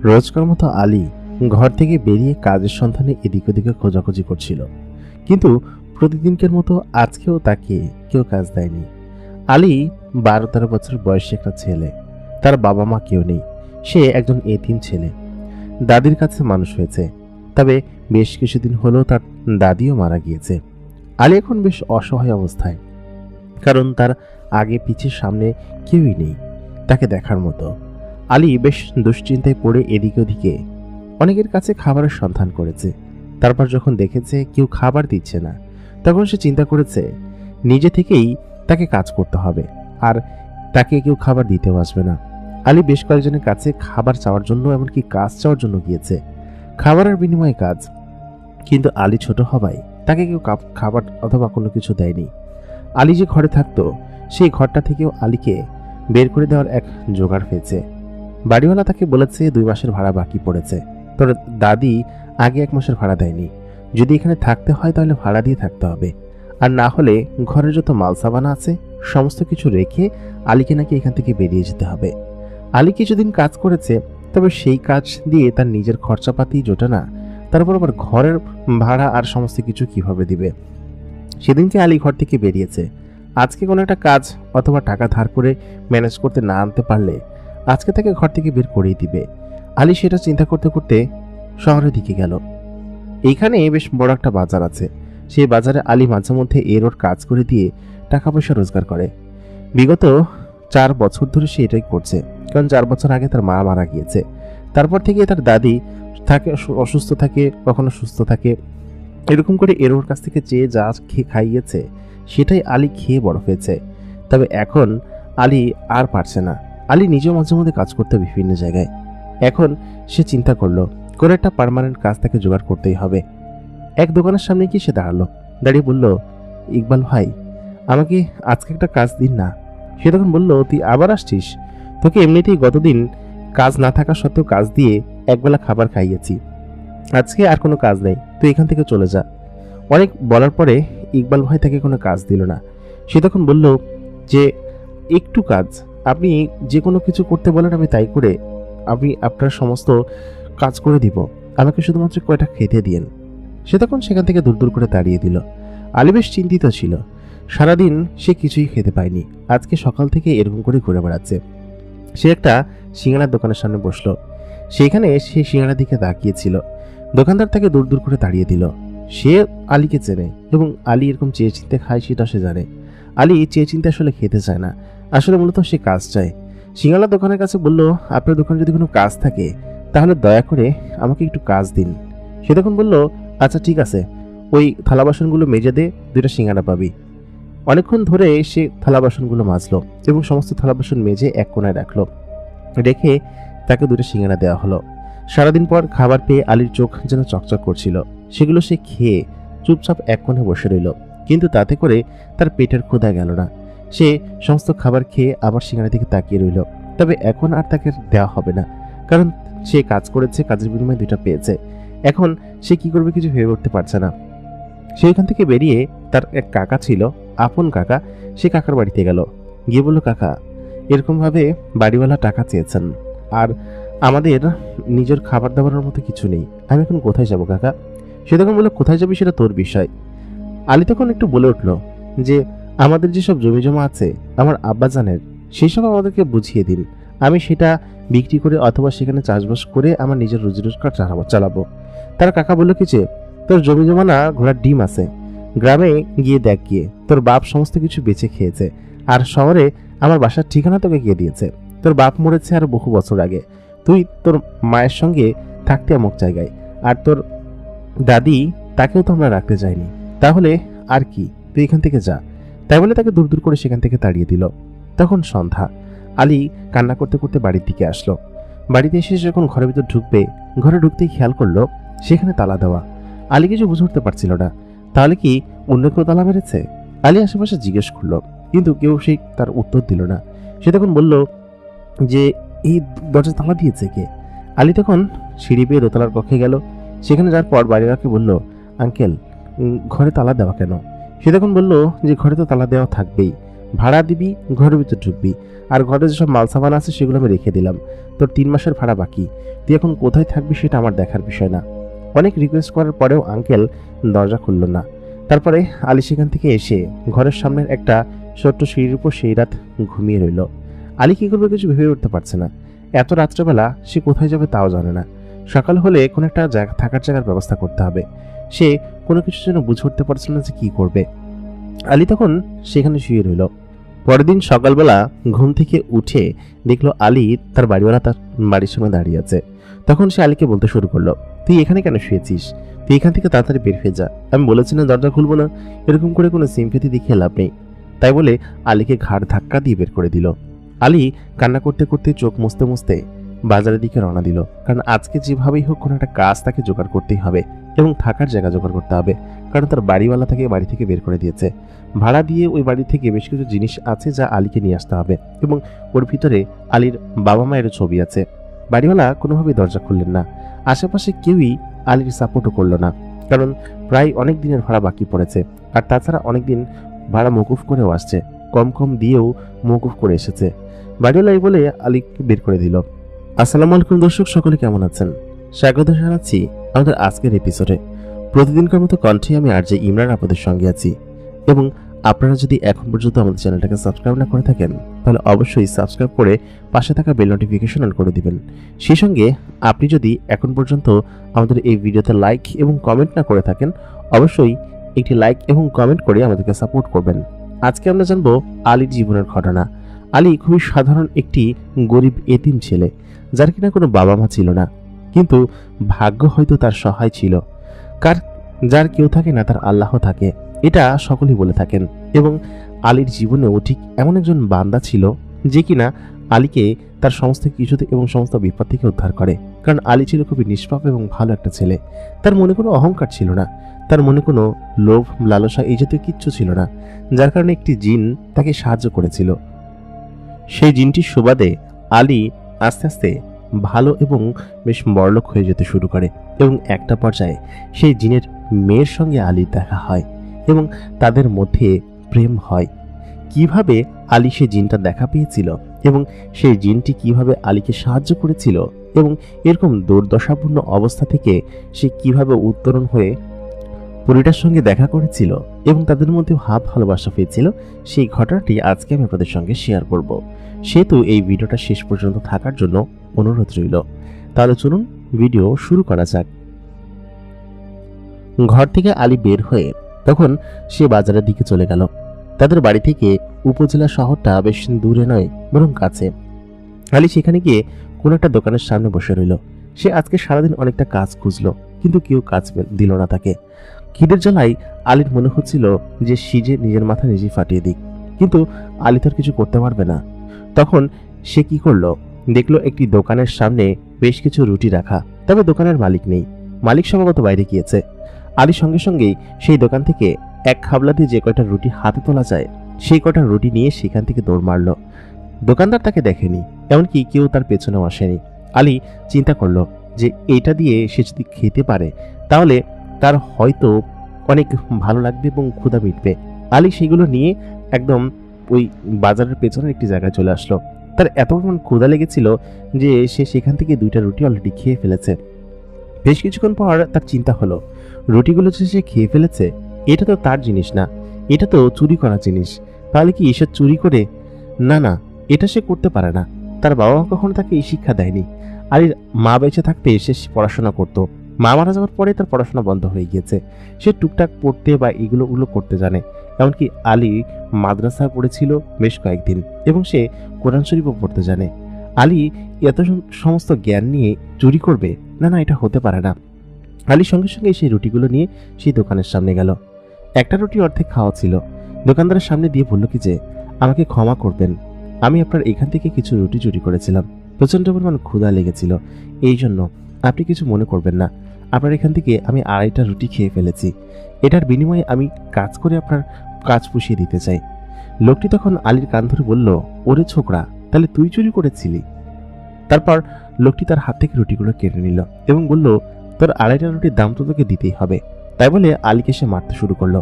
রোজকার মতো আলী ঘর থেকে বেরিয়ে কাজের সন্ধানে এদিক ওদিকে খোঁজাখুঁজি করছিল, কিন্তু প্রতিদিনকের মতো আজকেও তাকে কেউ কাজ দেয়নি। আলী 12-13 বছর বয়সী একটা ছেলে। তার বাবা মা কেউ নেই। সে একজন এতিম ছেলে, দাদির কাছে মানুষ হয়েছে। তবে বেশ কিছুদিন হলো তার দাদিও মারা গিয়েছে। আলী এখন বেশ অসহায় অবস্থায়, কারণ তার আগে পিছে সামনে কেউই নেই তাকে দেখার মতো। আলী বেশ দুশ্চিন্তায় পড়ে এদিকে ওদিকে অনেকের কাছে খাবারের সন্ধান করেছে। তারপর যখন দেখেছে কেউ খাবার দিচ্ছে না, তখন সে চিন্তা করেছে নিজে থেকেই তাকে কাজ করতে হবে, আর তাকে কেউ খাবার দিতেও আসবে না। আলী বেশ কয়েকজনের কাছে খাবার চাওয়ার জন্য, এমনকি কাজ চাওয়ার জন্য গিয়েছে, খাবারের বিনিময়ে কাজ। কিন্তু আলী ছোট হওয়ায় তাকে কেউ খাবার অথবা কোনো কিছু দেয়নি। আলী যে ঘরে থাকতো সেই ঘরটা থেকেও আলীকে বের করে দেওয়ার এক জোগাড় হয়েছে। বাড়িওয়ালা তাকে বলেছে 2 মাসের ভাড়া বাকি পড়েছে। তোর দাদি আগে 1 মাসের ভাড়া দেয়নি। যদি এখানে থাকতে হয় তাহলে ভাড়া দিয়ে থাকতে হবে, আর না হলে ঘরের যত মালসাবানা আছে সমস্ত কিছু রেখে আলীকে নাকি এখান থেকে বেরিয়ে যেতে হবে। আলী কিছুদিন কাজ করেছে, তবে সেই কাজ দিয়ে তার নিজের খরচাপাতি জোটে না। তারপর আবার ঘরের ভাড়া আর সমস্ত কিছু কিভাবে দিবে। সেদিনকে আলী ঘর থেকে বেরিয়েছে। আজকে কোনো একটা কাজ অথবা টাকা ধার করে ম্যানেজ করতে না আনতে পারলে আজকে তাকে ঘর থেকে বের করেই দিবে। আলী সেটা চিন্তা করতে করতে শহরের দিকে গেল। এইখানে বেশ বড় একটা বাজার আছে। সেই বাজারে আলী মাঝে মধ্যে এর ওর কাজ করে দিয়ে টাকা পয়সা রোজগার করে। বিগত 4 বছর ধরে সে এটাই করছে, কারণ 4 বছর আগে তার মা মারা গিয়েছে। তারপর থেকে তার দাদি থাকে অসুস্থ থাকে, কখনো সুস্থ থাকে। এরকম করে এর ওর কাছ থেকে চেয়ে যা খেয়ে খাইয়েছে সেটাই আলী খেয়ে বড় হয়েছে। তবে এখন আলী আর পারছে না। আলী নিজেও মাঝে মধ্যে কাজ করতে বিভিন্ন জায়গায়। এখন সে চিন্তা করলো কোনো একটা পার্মানেন্ট কাজ তাকে জোগাড় করতেই হবে। এক দোকানের সামনে গিয়ে সে দাঁড়িয়ে বলল, ইকবাল ভাই, আমাকে আজকে একটা কাজ দিন না। সে তখন বলল, তুই আবার আসছিস? তোকে এমনিতেই গতদিন কাজ না থাকা সত্ত্বেও কাজ দিয়ে একবেলা খাবার খাইয়েছি। আজকে আর কোনো কাজ নেই, তুই এখান থেকে চলে যা। অনেক বলার পরে ইকবাল ভাই তাকে কোনো কাজ দিল না। সে তখন বলল যে, একটু কাজ, আপনি যে কোনো কিছু করতে বলেন আমি তাই করে আমি আপনার সমস্ত কাজ করে দিব, আমাকে শুধুমাত্র কয়টা খেতে দিয়েন। সে তখন সেখান থেকে দূর দূর করে দাঁড়িয়ে দিল। আলী বেশ চিন্তিত ছিল। সারাদিন সে কিছুই খেতে পায়নি। আজকে সকাল থেকে এরকম করে ঘুরে বেড়াচ্ছে। সে একটা সিঙ্গাড়ার দোকানের সামনে বসলো। সেখানে সে সিঙ্গাড়ার দিকে তাকিয়েছিল। দোকানদার তাকে দূর দূর করে দাঁড়িয়ে দিল। সে আলীকে চেনে এবং আলী এরকম চেয়ে চিনতে খায় সেটা সে জানে। আলী চেয়ে চিনতে আসলে খেতে চায় না, আসলে মূলত সে কাজ চায়। সিঙ্গাড়ার দোকানের কাছে বলল, আপনার দোকানে যদি কোনো কাজ থাকে তাহলে দয়া করে আমাকে একটু কাজ দিন। সে তখন বলল, আচ্ছা ঠিক আছে, ওই থালা বাসনগুলো মেজে দে, 2টা সিঙ্গাড়া পাবি। অনেকক্ষণ ধরে সে থালা বাসনগুলো মাজলো এবং সমস্ত থালা বাসন মেজে এক কোণায় রাখলো। রেখে তাকে 2টা সিঙ্গাড়া দেওয়া হলো। সারাদিন পর খাবার পেয়ে আলীর চোখ যেন চকচক করছিল। সেগুলো সে খেয়ে চুপচাপ এক কোণে বসে রইল, কিন্তু তাতে করে তার পেটের ক্ষুধা গেল না। সে সমস্ত খাবার খেয়ে আবার সিঙ্গাড়ার দিকে তাকিয়ে রইল। তবে এখন আর তাকে দেওয়া হবে না, কারণ সে কাজ করেছে, কাজের বিনিময়ে 2টা পেয়েছে। এখন সে কি করবে কিছু ভেবে উঠতে পারছে না। সে এখান থেকে বেরিয়ে তার এক কাকা ছিল, আপন কাকা, সে কাকার বাড়িতে গেল। গিয়ে বলল, কাকা, এরকমভাবে বাড়িওয়ালা টাকা চেয়েছেন, আর আমাদের নিজের খাবার দাবারের মতো কিছু নেই, আমি এখন কোথায় যাব কাকা? সে তখন বলল, কোথায় যাবি সেটা তোর বিষয়। আলী তখন একটু বলে উঠল যে, আমাদের যেসব জমি জমা আছে আমার আব্বাজানের, সেই সব আমাদেরকে বুঝিয়ে দিন, আমি সেটা বিক্রি করে অথবা সেখানে চাষবাস করে আমার নিজের রুজি রোজগার চালাবো। তার কাকা বলল কি যে, তোর জমি জমা না ঘোড়ার ডিম আছে, গ্রামে গিয়ে দেখ গিয়ে, তোর বাপ সমস্ত কিছু বেচে খেয়েছে, আর শহরে আমার বাসার ঠিকানা তোকে গিয়ে দিয়েছে। তোর বাপ মরেছে আরো বহু বছর আগে, তুই তোর মায়ের সঙ্গে থাকতে অমুক জায়গায়, আর তোর দাদি, তাকেও তো আমরা রাখতে চাইনি, তাহলে আর কি, তুই এখান থেকে যা। তাই বলে তাকে দূর দূর করে সেখান থেকে তাড়িয়ে দিল। তখন সন্ধ্যা। আলী কান্না করতে করতে বাড়ির দিকে আসলো। বাড়িতে এসে যখন ঘরের ভিতর ঢুকবে, ঘরে ঢুকতেই খেয়াল করলো সেখানে তালা দেওয়া। আলী কিছু বুঝে উঠতে পারছিল না, তাহলে কি অন্য কেউ তালা মেরেছে? আলী আশেপাশে জিজ্ঞেস করলো, কিন্তু কেউ সেই তার উত্তর দিল না। সে তখন বলল যে, এই দরজা তালা দিয়েছে কে? আলী তখন সিঁড়ি পেয়ে দোতলার কক্ষে গেল। সেখানে যাওয়ার পর বাড়িওয়ালাকে বলল, আঙ্কেল, ঘরে তালা দেওয়া কেন? সে তখন বলল যে, ঘরে তো তালা দেওয়া থাকবেই, ভাড়া দিবি, ঘরের ভিতর ঢুকবি, আর ঘরে যেসব মাল সামান আছে সেগুলো আমি রেখে দিলাম। তোর 3 মাসের ভাড়া বাকি, তুই এখন কোথায় থাকবি সেটা আমার দেখার বিষয় না। অনেক রিকোয়েস্ট করার পরেও আঙ্কেল দরজা খুলল না। তারপরে আলী সেখান থেকে এসে ঘরের সামনের একটা ছোট্ট সিঁড়ির উপর সেই রাত ঘুমিয়ে রইল। আলী কি করবে কিছু ভেবে উঠতে পারছে না। এত রাত্রেবেলা সে কোথায় যাবে তাও জানে না। সকাল হলে কোনো একটা থাকার জায়গার ব্যবস্থা করতে হবে। সে কোনো কিছুর জন্য বুঝে উঠতে পারছিল না যে কি করবে। আলী তখন সেখানে শুয়ে রইল। পরের দিন সকালবেলা ঘুম থেকে উঠে দেখলো আলী তার বাড়িওয়ালা তার বাড়ির সামনে দাঁড়িয়ে আছে। তখন সে আলীকে বলতে শুরু করলো, তুই এখানে কেন শুয়েছিস? তুই এখান থেকে তাড়াতাড়ি বের হয়ে যা। আমি বলেছি না দরজা খুলবো না। এরকম করে কোনো সিম্পেথি দেখিয়ে লাভ নেই। তাই বলে আলীকে ঘাড় ধাক্কা দিয়ে বের করে দিল। আলী কান্না করতে করতে চোখ মুছতে মুছতে বাজারের দিকে রওনা দিল। কারণ আজকে যেভাবেই হোক কোনো একটা কাজ তাকে জোগাড় করতেই হবে এবং থাকার জায়গা জোগাড় করতে হবে। কারণ তার বাড়িওয়ালা তাকে বাড়ি থেকে বের করে দিয়েছে। ভাড়া দিয়ে ওই বাড়ি থেকে বেশ কিছু জিনিস আছে যা আলীকে নিয়ে আসতে হবে এবং ওর ভিতরে আলীর বাবা মায়ের ছবি আছে। বাড়িওয়ালা কোনোভাবেই দরজা খুললেন না। আশেপাশে কেউই আলীর সাপোর্টও করলো না, কারণ প্রায় অনেক দিনের ভাড়া বাকি পড়েছে। আর তাছাড়া অনেকদিন ভাড়া মকুফ করেও আসছে, কম কম দিয়েও মকুফ করে এসেছে। বাড়িওয়ালা এই বলে আলীকে বের করে দিল। আসসালামু আলাইকুম দর্শক, সকলে কেমন আছেন? স্বাগত জানাচ্ছি আমাদের আজকের এপিসোডে। প্রতিদিনকার মতো কণ্ঠে আমি আরজে ইমরান আপনাদের সঙ্গে আছি। এবং আপনারা যদি এখন পর্যন্ত আমাদের চ্যানেলটাকে সাবস্ক্রাইব না করে থাকেন তাহলে অবশ্যই সাবস্ক্রাইব করে পাশে থাকা বেল নোটিফিকেশন অন করে দিবেন। সেই সঙ্গে আপনি যদি এখন পর্যন্ত আমাদের এই ভিডিওতে লাইক এবং কমেন্ট না করে থাকেন অবশ্যই একটি লাইক এবং কমেন্ট করে আমাদেরকে সাপোর্ট করবেন। আজকে আমরা জানবো আলীর জীবনের ঘটনা। আলী খুবই সাধারণ একটি গরিব এতিম ছেলে, যার কিনা কোনো বাবা মা ছিল না, কিন্তু ভাগ্য হয়তো তার সহায় ছিল। যার কেউ থাকে না তার আল্লাহ থাকে, এটা সকলেই বলে থাকেন। এবং আলীর জীবনেও ঠিক এমন একজন বান্দা ছিল যে কিনা আলীকে তার সমস্ত কিছুতে এবং সমস্ত বিপদ থেকে উদ্ধার করে। কারণ আলী ছিল খুবই নিষ্পাপ এবং ভালো একটা ছেলে। তার মনে কোনো অহংকার ছিল না, তার মনে কোনো লোভ লালসা এই জাতীয় কিচ্ছু ছিল না, যার কারণে একটি জিন তাকে সাহায্য করেছিল। সেই জিনটির সুবাদে আলী আস্তে আস্তে ভালো এবং বেশ বড়লোক হয়ে যেতে শুরু করে এবং একটা পর্যায়ে সেই জিনের মেয়ের সঙ্গে আলীর দেখা হয় এবং তাদের মধ্যে প্রেম হয়। কিভাবে আলী সেই জিনটা দেখা পেয়েছিল এবং সেই জিনটি কিভাবে আলীকে সাহায্য করেছিল এবং এরকম দুর্দশাপূর্ণ অবস্থা থেকে সে কিভাবে উত্তরণ হয়ে পরীটার সঙ্গে দেখা করেছিল এবং তাদের মধ্যে ভালোবাসা পেয়েছিল, সেই ঘটনাটি আজকে আমি আপনাদের সঙ্গে শেয়ার করব। সেহেতু এই ভিডিওটা শেষ পর্যন্ত থাকার জন্য অনুরোধ রইল। তাহলে চলুন ভিডিও শুরু করা যাক। ঘর থেকে আলী বের হয়ে তখন সে বাজারের দিকে চলে গেল। তাদের বাড়ি থেকে উপজেলা শহরটা বেশ দূরে নয়, বরং কাছে। আলী সেখানে গিয়ে কোনো একটা দোকানের সামনে বসে রইল। সে আজকে সারাদিন অনেকটা কাজ খুঁজলো, কিন্তু কেউ কাজ দিল না তাকে। খিদের জ্বালায় আলীর মনে হচ্ছিল যে সিজে নিজের মাথা নিজেই ফাটিয়ে দিক, কিন্তু আলী তার কিছু করতে পারবে না। তখন সে কি করলো, দেখলো একটি দোকানের সামনে বেশ কিছু রুটি রাখা, তবে দোকানের মালিক নেই, মালিক সম্ভবত বাইরে গিয়েছে। আলী সঙ্গে সঙ্গেই সেই দোকান থেকে এক খাবলা দিয়ে যে কয়টা রুটি হাতে তোলা যায় সেই কয়টা রুটি নিয়ে সেখান থেকে দৌড় মারল। দোকানদার তাকে দেখেনি, এমনকি কেউ তার পেছনেও আসেনি। আলী চিন্তা করলো যে এইটা দিয়ে সে যদি খেতে পারে তাহলে তার হয়তো অনেক ভালো লাগবে এবং ক্ষুধা মিটবে। আলী সেগুলো নিয়ে একদম ওই বাজারের পেছনের একটি জায়গায় চলে আসলো। তার এত পরিমাণ ক্ষুধা লেগেছিল যে সে সেখান থেকে 2টা রুটি অলরেডি খেয়ে ফেলেছে। বেশ কিছুক্ষণ পর তার চিন্তা হলো, রুটিগুলো যে সে খেয়ে ফেলেছে এটা তো তার জিনিস না, এটা তো চুরি করা জিনিস। তাহলে কি এসব চুরি করে? না না, এটা সে করতে পারে না। তার বাবা মা কখনো তাকে এই শিক্ষা দেয়নি। আলীর মা বেঁচে থাকতে সে পড়াশোনা করতো, মা মারা যাওয়ার পরে তার পড়াশোনা বন্ধ হয়ে গিয়েছে। সে টুকটাক পড়তে বা এগুলো করতে জানে। এমনকি আলী মাদ্রাসায় পড়েছিল বেশ কয়েকদিন এবং সে কোরআন শরীফও পড়তে জানে। আলী এত সমস্ত জ্ঞান নিয়ে চুরি করবে? না না, এটা হতে পারে না। আলী সঙ্গে সঙ্গে সেই রুটিগুলো নিয়ে সেই দোকানের সামনে গেল। একটা রুটি অর্ধেক খাওয়া ছিল। দোকানদারের সামনে দিয়ে বলল কি যে, আমাকে ক্ষমা করবেন, আমি আপনার এখান থেকে কিছু রুটি চুরি করেছিলাম, প্রচন্ড পরিমাণ ক্ষুধা লেগেছিল, এই জন্য আপনি কিছু মনে করবেন না। আপনার এখান থেকে আমি 2.5টা রুটি খেয়ে ফেলেছি, এটার বিনিময়ে আমি কাজ করে আপনার কাজ পুষিয়ে দিতে চাই। লোকটি তখন আলীর কান ধরে বলল, ওরে ছোকরা, তাহলে তুই চুরি করেছিলি? তারপর লোকটি তার হাত থেকে রুটিগুলো কেড়ে নিল এবং বলল, তোর 2.5টা রুটির দাম তো তোকে দিতেই হবে। তাই বলে আলীকে সে মারতে শুরু করলো।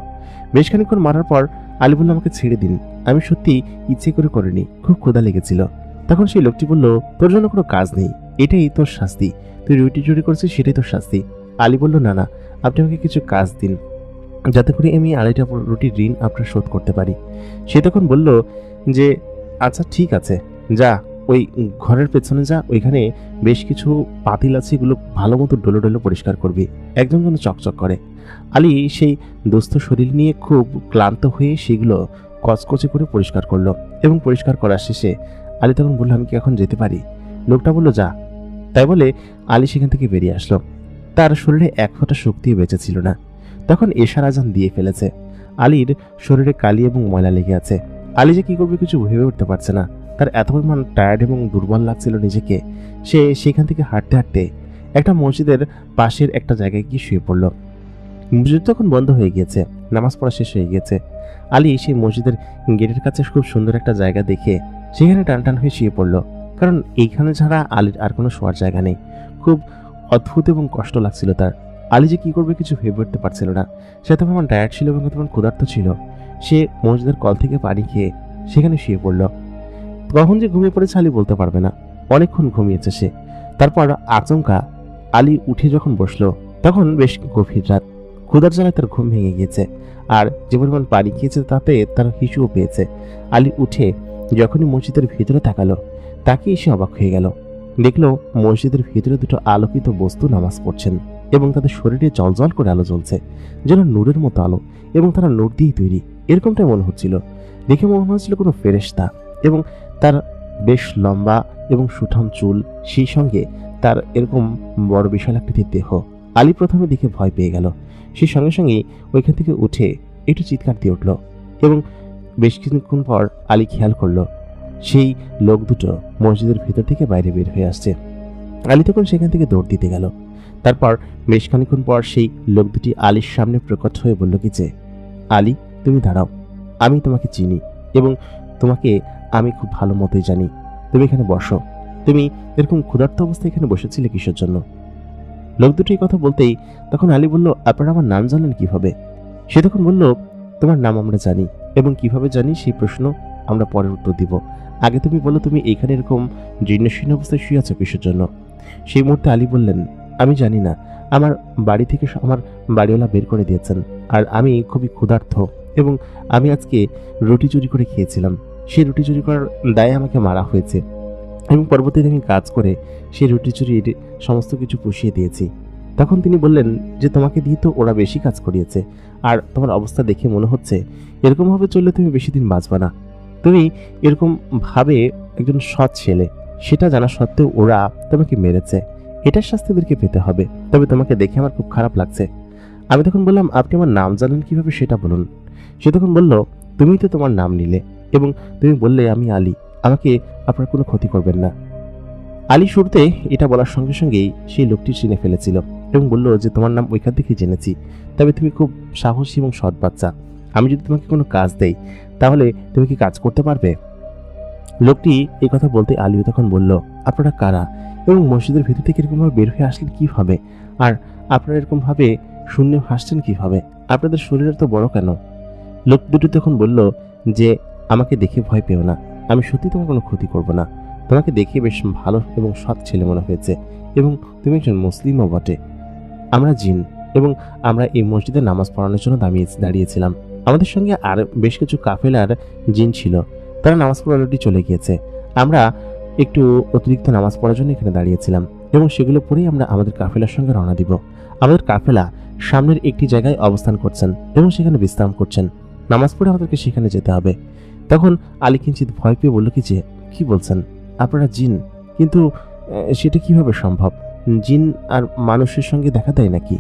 বেশ খানিকক্ষণ মারার পর আলী বলল, আমাকে ছেড়ে দিন, আমি সত্যি ইচ্ছে করে করিনি, খুব ক্ষুধা লেগেছিল। তখন সেই লোকটি বলল, তোর জন্য কোনো কাজ নেই, এটাই তোর শাস্তি, তুই রুটি চুরি করছিস, সেটাই তোর শাস্তি। আলী বলল, না না, আপনি আমাকে কিছু কাজ দিন, যাতে করে আমি 2.5টা রুটির ঋণ আপনার শোধ করতে পারি। সে তখন বলল যে, আচ্ছা ঠিক আছে, যা ওই ঘরের পেছনে যা, ওইখানে বেশ কিছু পাতিল আছে, এগুলো ভালো মতো ডলো ডলো পরিষ্কার করবি, একদম যেন চকচক করে। আলী সেই দুস্থ শরীর নিয়ে খুব ক্লান্ত হয়ে সেগুলো কচকচে করে পরিষ্কার করলো, এবং পরিষ্কার করার শেষে আলী তখন বলল, আমি কি এখন যেতে পারি? লোকটা বলল, যা। তাই বলে আলী সেখান থেকে বেরিয়ে আসলো। তার শরীরে এক ফোঁটা শক্তিও বেঁচে ছিল না। তখন এশার আজান দিয়ে ফেলেছে। আলীর শরীরে কালি এবং ময়লা লেগে আছে। আলী যে কি করবে কিছু ভেবে উঠতে পারছে না। তার এত পরিমাণ টায়ার্ড এবং দুর্বল লাগছিল নিজেকে। সে সেখান থেকে হাঁটতে হাঁটতে একটা মসজিদের পাশের একটা জায়গায় গিয়ে শুয়ে পড়ল। মসজিদ তখন বন্ধ হয়ে গিয়েছে, নামাজ পড়া শেষ হয়ে গিয়েছে। আলী সেই মসজিদের গেটের কাছে খুব সুন্দর একটা জায়গা দেখে সেখানে টান টান হয়ে শুয়ে পড়ল, কারণ এইখানে ছাড়া আলীর আর কোনো শোয়ার জায়গা নেই। খুব অদ্ভুত এবং কষ্ট লাগছিল তার। আলী যে কি করবে কিছু ভেবে উঠতে পারছিল না। সে তখন টায়ার্ড ছিল এবং তখন ক্ষুধার্ত ছিল। সে মসজিদের কল থেকে পানি খেয়ে সেখানে শুয়ে পড়ল। কখন যে ঘুমিয়ে পড়েছে আলী বলতে পারবে না, অনেকক্ষণ ঘুমিয়েছে সে। তারপর আচমকা আলী উঠে যখন বসলো, তখন বেশ গভীর রাত। ক্ষুধার জ্বালায় তার ঘুম ভেঙে গিয়েছে, আর যে পরিমাণ পানি খেয়েছে তাতে তার হিসুও পেয়েছে। আলী উঠে যখনই মসজিদের ভিতরে তাকালো, তাকে এসে অবাক হয়ে গেল। দেখলো মসজিদের ভিতরে দুটো আলোকিত বস্তু নামাজ পড়ছেন, এবং তাদের শরীরে জলজল করে আলো জ্বলছে, যেন নূরের মতো আলো, এবং তারা নূর দিয়েই তৈরি, এরকমটাই মনে হচ্ছিল। দেখে মনে হচ্ছিল কোনো ফেরেশতা, এবং তার বেশ লম্বা এবং সুঠাম চুল, সেই সঙ্গে তার এরকম বড় বিশাল আকৃতির দেহ। আলী প্রথমে দেখে ভয় পেয়ে গেল। সে সঙ্গে সঙ্গেই ওইখান থেকে উঠে একটু চিৎকার দিয়ে উঠল, এবং বেশ কিছুক্ষণ পর আলী খেয়াল করলো সেই লোক দুটো মসজিদের ভিতর থেকে বাইরে বের হয়ে আসছে। আলী তখন সেখান থেকে দৌড় দিতে গেল। তারপর বেশ খানিক্ষণ পর সেই লোক দুটি আলীর সামনে প্রকট হয়ে বলল কি যে, আলী তুমি দাঁড়াও, আমি তোমাকে চিনি এবং তোমাকে আমি খুব ভালো মতোই জানি। তুমি এখানে বসো। তুমি এরকম ক্ষুধার্ত অবস্থায় এখানে বসেছিলে কিসের জন্য? লোক দুটো এই কথা বলতেই তখন আলী বলল, আপনারা আমার নাম জানেন কিভাবে? সে তখন বলল, তোমার নাম আমরা জানি, এবং কিভাবে জানি সেই প্রশ্ন আমরা পরের উত্তর দিব। আগে তুমি বলো, তুমি এখানে এরকম জীর্ণশীর্ণ অবস্থায় শুয়ে আছো কিসের জন্য? সেই মুহূর্তে আলী বললেন, আমি জানি না, আমার বাড়ি থেকে আমার বাড়িওয়ালা বের করে দিয়েছেন, আর আমি খুবই ক্ষুধার্ত, এবং আমি আজকে রুটি চুরি করে খেয়েছিলাম। সেই রুটি চুরি করার দায়ে আমাকে মারা হয়েছে, এবং পরবর্তীতে আমি কাজ করে সেই রুটি চুরির সমস্ত কিছু পুষিয়ে দিয়েছি। তখন তিনি বললেন যে, তোমাকে দিয়ে তো ওরা বেশি কাজ করিয়েছে, আর তোমার অবস্থা দেখে মনে হচ্ছে এরকমভাবে চললে তুমি বেশি দিন বাঁচবে না। তুমি এরকম ভাবে একজন সৎ ছেলে, সেটা জানা সত্ত্বেও ওরা তোমাকে মেরেছে, এটার শাস্তি ওদেরকে পেতে হবে। তবে তোমাকে দেখে আমার খুব খারাপ লাগছে। আমি তখন বললাম, আপনি আমার নাম জানেন কিভাবে সেটা বলুন। সে তখন বলল, তুমি তো তোমার নাম নিলে এবং তুমি বললে আমি আলী, আমাকে আপনার কোনো ক্ষতি করবেন না। আলী শুরুতে এটা বলার সঙ্গে সঙ্গেই সেই লোকটি চিনে ফেলেছিল এবং বলল যে, তোমার নাম ওইখান থেকেই জেনেছি, তবে তুমি খুব সাহসী এবং সৎ বাচ্চা। আমি যদি তোমাকে কোনো কাজ দেই তাহলে তুমি কি কাজ করতে পারবে? লোকটি এই কথা বলতে আলীও তখন বলল, আপনারা কারা এবং মসজিদের ভিতর থেকে এরকমভাবে বের হয়ে আসলেন কিভাবে? আর আপনারা এরকমভাবে শূন্য হাসছেন কিভাবে? আপনাদের শরীর তো বড় কেন? লোক দুটো তখন বলল যে, আমাকে দেখে ভয় পেও না, আমি সত্যি তোমার কোনো ক্ষতি করব না। তোমাকে দেখে বেশ ভালো এবং সৎ ছেলে মনে হয়েছে, এবং তুমি একজন মুসলিমও বটে। আমরা জিন, এবং আমরা এই মসজিদে নামাজ পড়ানোর জন্য দাঁড়িয়েছিলাম। আমাদের সঙ্গে আর বেশ কিছু কাফেলার জিন ছিল, তারা নামাজ পড়ানোটি চলে গিয়েছে। আমরা একটু অতিরিক্ত নামাজ পড়ার জন্য এখানে দাঁড়িয়েছিলাম, এবং সেগুলো পরেই আমরা আমাদের কাফেলার সঙ্গে রওনা দিব। আমাদের কাফেলা সামনের একটি জায়গায় অবস্থান করছেন এবং সেখানে বিশ্রাম করছেন। নামাজ পড়ে আমাদেরকে সেখানে যেতে হবে। তখন আলী কিঞ্চিত ভয় পেয়ে বলল কি যে, কি বলছেন? আপনারা জিন? কিন্তু সেটা কিভাবে সম্ভব? জিন আর মানুষের সঙ্গে দেখা দেয় নাকি?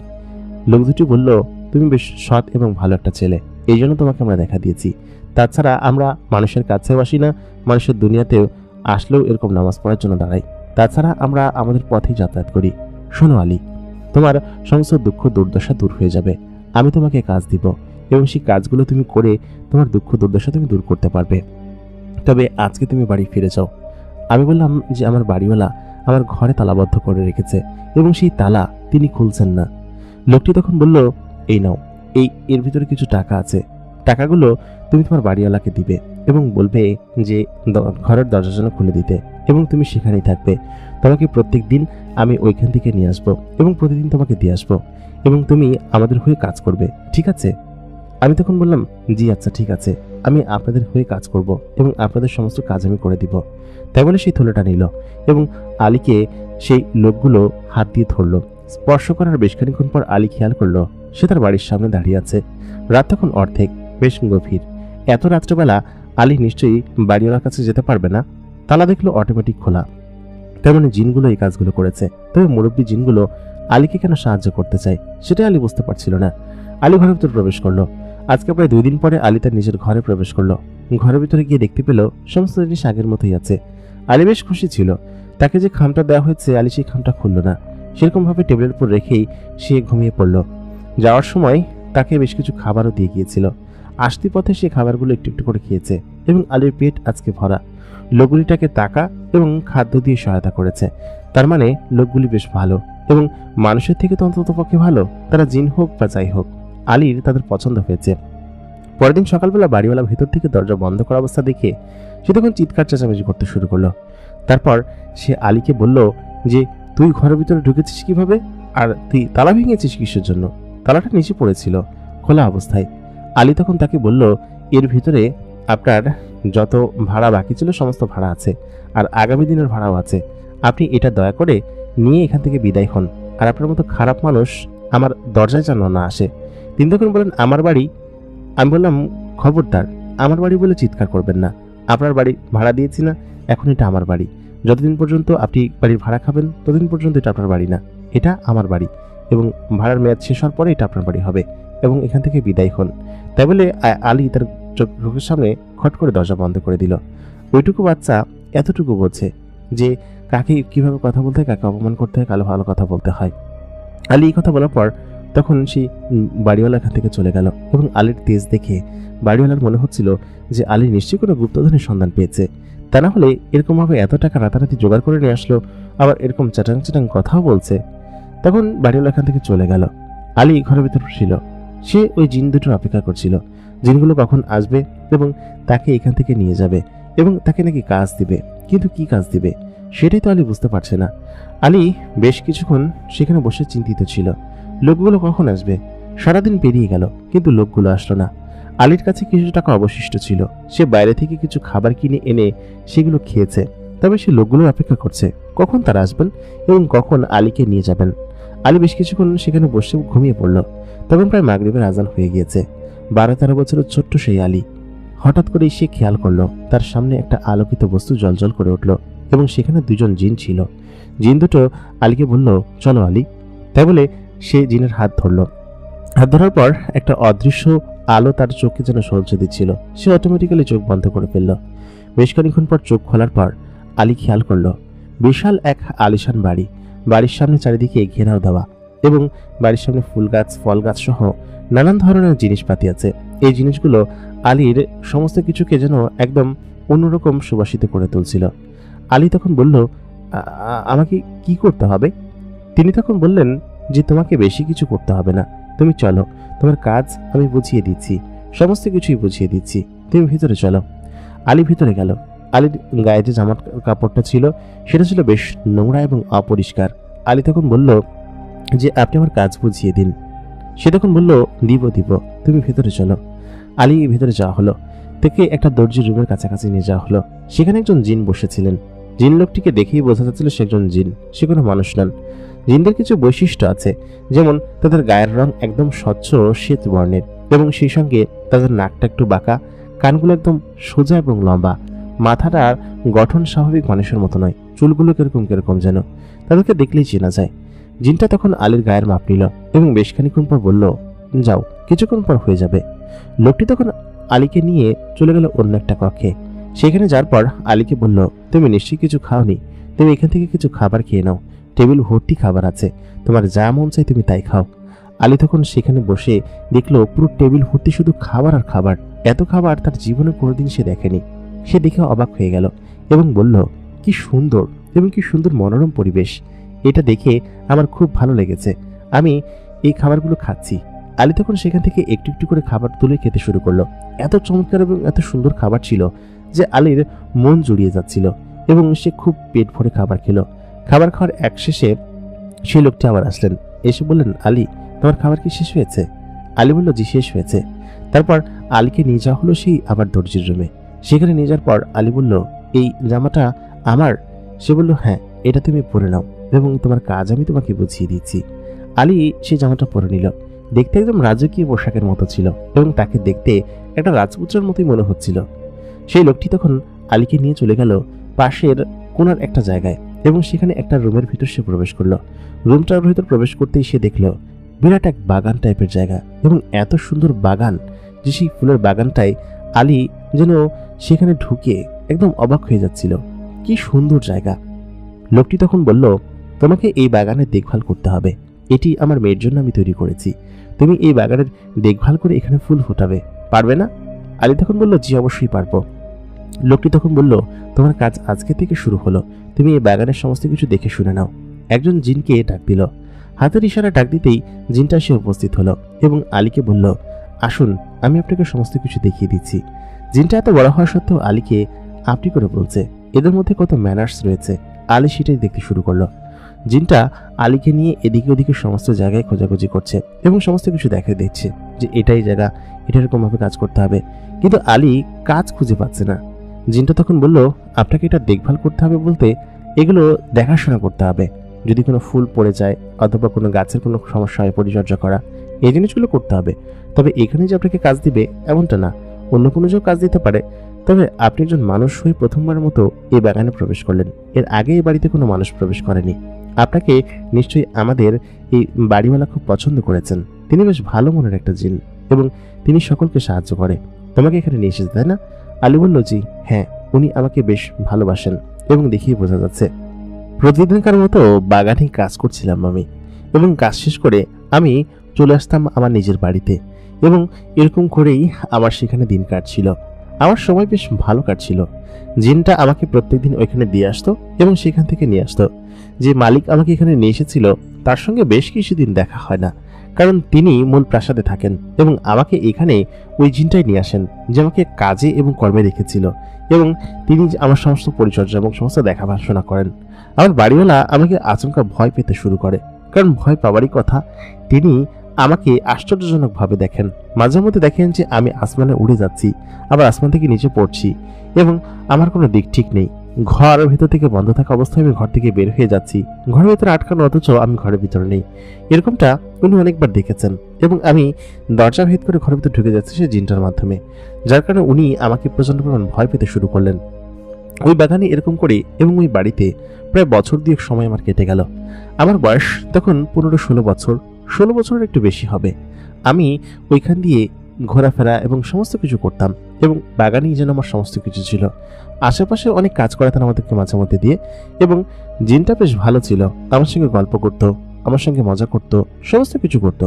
লোক দুটি বলল, তুমি বেশ সৎ এবং ভালো একটা ছেলে, এই জন্য তোমাকে আমরা দেখা দিয়েছি। তাছাড়া আমরা মানুষের কাছেও আসি না, মানুষের দুনিয়াতেও আসলেও এরকম নামাজ পড়ার জন্য দাঁড়াই। তাছাড়া আমরা আমাদের পথেই যাতায়াত করি। শোনো আলী, তোমার সমস্ত দুঃখ দুর্দশা দূর হয়ে যাবে। আমি তোমাকে কাজ দিব, এবং সেই কাজগুলো তুমি করে তোমার দুঃখ দুর্দশা তুমি দূর করতে পারবে। তবে আজকে তুমি বাড়ি ফিরে যাও। আমি বললাম যে, আমার বাড়িওয়ালা আমার ঘরে তালাবদ্ধ করে রেখেছে, এবং সেই তালা তিনি খুলছেন না। লোকটি তখন বলল, এই নাও, এর ভিতরে কিছু টাকা আছে, টাকাগুলো তুমি তোমার বাড়িওয়ালাকে দিবে এবং বলবে যে ঘরের দরজা যেন খুলে দিতে, এবং তুমি সেখানেই থাকবে। তোমাকে প্রত্যেক দিন আমি ওইখান থেকে নিয়ে আসবো এবং প্রতিদিন তোমাকে দিয়ে আসবো, এবং তুমি আমাদের হয়ে কাজ করবে, ঠিক আছে? আমি তখন বললাম, জি আচ্ছা ঠিক আছে, আমি আপনাদের হয়ে কাজ করব এবং আপনাদের সমস্ত কাজ আমি করে দিব। তাই বলে সেই থলেটা নিল এবং আলীকে সেই লোকগুলো হাত দিয়ে ধরল। স্পর্শ করার বেশ খানিকক্ষণ পর আলী খেয়াল করলো সে তার বাড়ির সামনে দাঁড়িয়ে আছে। রাত তখন অর্ধেক, বেশ গভীর। এত রাত্রেবেলা আলী নিশ্চয়ই বাড়িওয়ালার কাছে যেতে পারবে না। তালা দেখলো অটোমেটিক খোলা, তার মানে জিনগুলো এই কাজগুলো করেছে। তবে মুরব্বী জিনগুলো আলীকে কেন সাহায্য করতে চায় সেটাই আলী বুঝতে পারছিল না। আলী ঘরের ভিতর প্রবেশ করলো। আজকে প্রায় 2 দিন পরে আলী তার নিজের ঘরে প্রবেশ করলো। ঘরের ভিতরে গিয়ে দেখতে পেল সমস্ত জিনিস আগের মতোই আছে। আলী বেশ খুশি ছিল। তাকে যে খামটা দেওয়া হয়েছে আলী সেই খামটা খুলল না, সেরকম ভাবে টেবিলের উপর রেখেই সে ঘুমিয়ে পড়ল। যাওয়ার সময় তাকে বেশ কিছু খাবারও দিয়ে গিয়েছিল। আসতি পথে সে খাবারগুলো একটু একটু করে খেয়েছে এবং আলীর পেট আজকে ভরা। লোকগুলিটাকে টাকা এবং খাদ্য দিয়ে সহায়তা করেছে। তার মানে লোকগুলি বেশ ভালো এবং মানুষের থেকে তো অন্তত পক্ষে ভালো, তারা জিন হোক বা যাই হোক। আলীর তাদের পছন্দ হয়েছে। পরের দিন সকালবেলা বাড়িওয়ালা ভেতর থেকে দরজা বন্ধ করা অবস্থা দেখে সে তখন চিৎকার চেঁচামেচি করতে শুরু করলো। তারপর সে আলীকে বলল যে তুই ঘরের ভিতরে ঢুকেছিস কিভাবে, আর তুই তালা ভেঙেছিস কিসের জন্য? তালাটা নিচে পড়েছিল খোলা অবস্থায়। আলী তখন তাকে বলল, এর ভিতরে আপনার যত ভাড়া বাকি ছিল সমস্ত ভাড়া আছে, আর আগামী দিনের ভাড়াও আছে। আপনি এটা দয়া করে নিয়ে এখান থেকে বিদায় হন, আর আপনার মতো খারাপ মানুষ আমার দরজায় যেন না আসে। তিনি তখন বললেন, আমার বাড়ি? আমি বললাম, খবরদার, আমার বাড়ি বলে চিৎকার করবেন না। আপনার বাড়ি ভাড়া দিয়েছি না, এখন এটা আমার বাড়ি। যতদিন পর্যন্ত আপনি বাড়ির ভাড়া খাবেন ততদিন পর্যন্ত এটা আপনার বাড়ি না, এটা আমার বাড়ি, এবং ভাড়ার মেয়াদ শেষ হওয়ার পরে এটা আপনার বাড়ি হবে, এবং এখান থেকে বিদায় হন। তাই বলে আলী তার চোখের সামনে খট করে দরজা বন্ধ করে দিল। ওইটুকু বাচ্চা এতটুকু বোঝে যে কাকে কিভাবে কথা বলতে হয়, কাকে অপমান করতে হয়, কালো ভালো কথা বলতে হয়। আলী এই কথা বলার পর তখন সেই বাড়িওয়ালা এখান থেকে চলে গেল, এবং আলীর তেজ দেখে বাড়িওয়ালার মনে হচ্ছিল যে আলী নিশ্চয়ই কোনো গুপ্তধনের সন্ধান পেয়েছে। তা না হলে এরকমভাবে এত টাকা রাতারাতি জোগাড় করে নিয়ে আসলো, আবার এরকম চাটাং চাটাং কথাও বলছে। তখন বাড়িওয়ালা এখান থেকে চলে গেল। আলী ঘরের ভিতর ছিল। সে ওই জিন দুটোর অপেক্ষা করছিল, জিনগুলো কখন আসবে এবং তাকে এখান থেকে নিয়ে যাবে এবং তাকে নাকি কাজ দিবে। কিন্তু কি কাজ দিবে সেটাই তো আলী বুঝতে পারছে না। আলী বেশ কিছুক্ষণ সেখানে বসে চিন্তিত ছিল, লোকগুলো কখন আসবে। সারাদিন পেরিয়ে গেল কিন্তু লোকগুলো আসলো না। আলীর কাছে কিছু টাকা অবশিষ্ট ছিল, সে বাইরে থেকে কিছু খাবার কিনে এনে সেগুলো খেয়েছে। তবে সে লোকগুলোর অপেক্ষা করছে কখন তারা আসবেন এবং কখন আলীকে নিয়ে যাবেন। আলী বেশ কিছুক্ষণ সেখানে বসে ঘুমিয়ে পড়ল। তখন প্রায় মাগরিবের আজান হয়ে গিয়েছে। 12-13 বছরের ছোট্ট সেই আলী হঠাৎ করেই সে খেয়াল করলো তার সামনে একটা আলোকিত বস্তু জ্বলজ্বল করে উঠল, এবং সেখানে 2জন জিন ছিল। জিন দুটো আলীকে বলল, চলো আলী। তাই বলে সে জিনের হাত ধরল। হাত ধরার পর একটা অদৃশ্য আলো তার চোখকে যেন সলচে দিচ্ছিল। সে অটোমেটিক্যালি চোখ বন্ধ করে ফেলল। বেশ খানিকক্ষণ পর চোখ খোলার পর আলী খেয়াল করলো বিশাল এক আলিশান বাড়ি। বাড়ির সামনে চারিদিকে ঘেরাও দেওয়া, এবং বাড়ির সামনে ফুল গাছ, ফল গাছ সহ নানান ধরনের জিনিসপাতি আছে। এই জিনিসগুলো আলীর সমস্ত কিছুকে যেন একদম অন্যরকম সুবাসিত করে তুলছিল। আলী তখন বলল, আমাকে কি করতে হবে? তিনি তখন বললেন যে তোমাকে বেশি কিছু করতে হবে না, তুমি চলো, তোমার কাজ আমি বুঝিয়ে দিচ্ছি, সমস্ত কিছুই বুঝিয়ে দিচ্ছি, তুমি ভিতরে চলো। আলী ভিতরে গেল। আলীর গায়ে যে জামার কাপড়টা ছিল সেটা ছিল বেশ নোংরা এবং অপরিষ্কার। আলী তখন বলল যে আপনি আমার কাজ বুঝিয়ে দিন। সে তখন বলল, দিব, তুমি ভিতরে চলো। আলী ভিতরে যাওয়া হলো। থেকে একটা দর্জির রুমের কাছাকাছি নিয়ে যাওয়া হলো। সেখানে একজন জিন বসেছিলেন। জিন লোকটিকে দেখেই বোঝা যাচ্ছিল সে একজন জিন, সে কোনো মানুষ নন। জিনদের কিছু বৈশিষ্ট্য আছে, যেমন তাদের গায়ের রং একদম স্বচ্ছ শ্বেত বর্ণের, এবং সেই সঙ্গে তাদের নাকটা একটু বাঁকা, কানগুলো একদম সোজা এবং লম্বা, মাথাটার গঠন স্বাভাবিক মানুষের মতো নয়, চুলগুলো কিরকম কিরকম যেন, তাদেরকে দেখলেই চেনা যায়। জিনটা তখন আলীর গায়ের মাপ নিল এবং বেশ খানিকক্ষণ পর বলল, যাও, কিছুক্ষণ পর হয়ে যাবে। লোকটি তখন আলীকে নিয়ে চলে গেল অন্য একটা কক্ষে। সেখানে যাওয়ার পর আলীকে বলল, তুমি নিশ্চয়ই কিছু খাওনি, তুমি এখান থেকে কিছু খাবার খেয়ে নাও, টেবিল ভর্তি খাবার আছে, তোমার যা মন চাই তুমি তাই খাও। আলী তখন সেখানে বসে দেখলো পুরো টেবিল ভর্তি শুধু খাবার আর খাবার। এত খাবার তার জীবনে কোনোদিন সে দেখেনি। সে দেখে অবাক হয়ে গেল এবং বলল, কি সুন্দর এবং কি সুন্দর মনোরম পরিবেশ, এটা দেখে আমার খুব ভালো লেগেছে, আমি এই খাবারগুলো খাচ্ছি। আলী তখন সেখান থেকে একটু একটু করে খাবার তুলে খেতে শুরু করলো। এত চমৎকার এবং এত সুন্দর খাবার ছিল যে আলীর মন জুড়িয়ে যাচ্ছিল এবং সে খুব পেট ভরে খাবার খেলো। খাবার খাওয়ার এক শেষে সেই লোকটি আবার আসলেন, এসে বললেন, আলী, তোমার খাবার কি শেষ হয়েছে? আলী বলল, জি শেষ হয়েছে। তারপর আলীকে নিয়ে যাওয়া হলো সেই আবার দর্জির রুমে। সেখানে নিয়ে যাওয়ার পর আলী বলল, এই জামাটা আমার? সে বলল, হ্যাঁ, এটা তুমি পরে নাও এবং তোমার কাজ আমি তোমাকে বুঝিয়ে দিচ্ছি। আলী সেই জামাটা পরে নিল। দেখতে একদম রাজকীয় পোশাকের মতো ছিল এবং তাকে দেখতে একটা রাজপুত্রের মতোই মনে হচ্ছিল। সেই লোকটি তখন আলীকে নিয়ে চলে গেল পাশের কোনার একটা জায়গায় এবং সেখানে একটা রুমের ভিতর সে প্রবেশ করলো। রুমটার ভিতর প্রবেশ করতেই সে দেখল বিরাট এক বাগান টাইপের জায়গা এবং এত সুন্দর বাগান যে সেই ফুলের বাগানটায় আলী যেন সেখানে ঢুকে একদম অবাক হয়ে যাচ্ছিল। কি সুন্দর জায়গা! লোকটি তখন বলল, তোমাকে এই বাগানের দেখভাল করতে হবে। এটি আমার মেয়ের জন্য আমি তৈরি করেছি। তুমি এই বাগানের দেখভাল করে এখানে ফুল ফোটাবে, পারবে না? আলী তখন বলল, জি অবশ্যই পারবো। লোকটি তখন বলল, তোমার কাজ আজকে থেকে শুরু হলো। তুমি এই বাগানের সমস্ত কিছু দেখে শুনে নাও। একজন জিনকে ডাক দিল। হাতের ইশারা ডাক দিতেই জিনটা সে উপস্থিত হলো এবং আলীকে বলল, আসুন, আমি আপনাকে সমস্ত কিছু দেখিয়ে দিচ্ছি। জিনটা এত বড় হওয়া সত্ত্বেও আলীকে আপনি করে বলছে। এদের মধ্যে কত ম্যানার্স রয়েছে। আলী সেটাই দেখতে শুরু করলো। জিনটা আলীকে নিয়ে এদিকে ওদিকে সমস্ত জায়গায় খোঁজাখুঁজি করছে এবং সমস্ত কিছু দেখা দিচ্ছে যে এটাই জায়গা, এটা এরকমভাবে কাজ করতে হবে। কিন্তু আলী কাজ খুঁজে পাচ্ছে না। জিনটা তখন বলল, আপনাকে এটা দেখভাল করতে হবে বলতে এগুলো দেখাশোনা করতে হবে। যদি কোনো ফুল পড়ে যায় অথবা কোনো গাছের কোনো সমস্যা হয়, পরিচর্যা করা, এই জিনিসগুলো করতে হবে। তবে এখানে যে আপনাকে কাজ দিবে এমনটা না, অন্য কোনো যে কাজ দিতে পারে। তবে আপনি একজন মানুষ হয়ে প্রথমবারের মতো এই বাগানে প্রবেশ করলেন। এর আগে এই বাড়িতে কোনো মানুষ প্রবেশ করেনি। আপনাকে নিশ্চয়ই আমাদের এই বাড়িওয়ালা খুব পছন্দ করেছেন। তিনি বেশ ভালো মনের একটা জিন এবং তিনি সকলকে সাহায্য করে। তোমাকে এখানে নিয়ে এসেছে, তাই না? আলী বলল, জি হ্যাঁ, উনি আমাকে বেশ ভালোবাসেন এবং দেখিয়ে বোঝা যাচ্ছে। প্রতিদিনকার মতো বাগানে কাজ করছিলাম আমি এবং কাজ শেষ করে আমি চলে আসতাম আমার নিজের বাড়িতে এবং এরকম করেই আমার সেখানে দিন কাটছিল। আমার সময় বেশ ভালো কাটছিল। জিনটা আমাকে প্রত্যেকদিন ওইখানে দিয়ে আসতো এবং সেখান থেকে নিয়ে আসতো। যে মালিক আমাকে এখানে নিয়ে এসেছিল তার সঙ্গে বেশ কিছুদিন দেখা হয় না, কারণ তিনি মূল প্রাসাদে থাকেন এবং আমাকে এখানে ওই জিনটাই নিয়ে আসেন যে আমাকে কাজে এবং কর্মে রেখেছিল এবং তিনি আমার সমস্ত পরিচর্যা এবং সমস্ত দেখাশোনা করেন। আমার বাড়িওয়ালা আমাকে আচমকা ভয় পেতে শুরু করে, কারণ ভয় পাওয়ারই কথা। তিনি আমাকে আশ্চর্যজনকভাবে দেখেন। মাঝে মধ্যে দেখেন যে আমি আসমানে উড়ে যাচ্ছি, আবার আসমান থেকে নিচে পড়ছি এবং আমার কোনো দিক ঠিক নেই। ঘরের ভিতর থেকে বন্ধ থাকা অবস্থায় আমি ঘর থেকে বের হয়ে যাচ্ছি, ঘরের ভিতরে আটকানো, অথচ আমি ঘরের ভিতরে নেই। এরকমটা উনি অনেকবার দেখেছেন এবং আমি দরজা ভেদ করে ঘরের ভিতরে ঢুকে যাচ্ছি সে জিনটার মাধ্যমে, যার কারণে উনি আমাকে প্রচন্ড পরিমাণ ভয় পেতে শুরু করলেন। ওই বাগানে এরকম করে এবং ওই বাড়িতে প্রায় বছর 2 সময় আমার কেটে গেল। আমার বয়স তখন 15-16 বছর, 16 বছরের একটু বেশি হবে। আমি ওইখান দিয়ে ঘোরাফেরা এবং সমস্ত কিছু করতাম এবং বাগানেই যেন আমার সমস্ত কিছু ছিল। আশেপাশে অনেক কাজ করাতেন আমাদেরকে মাঝে মধ্যে দিয়ে এবং জিনটা বেশ ভালো ছিল। আমার সঙ্গে গল্প করতো, আমার সঙ্গে মজা করতো, সমস্ত কিছু করতো।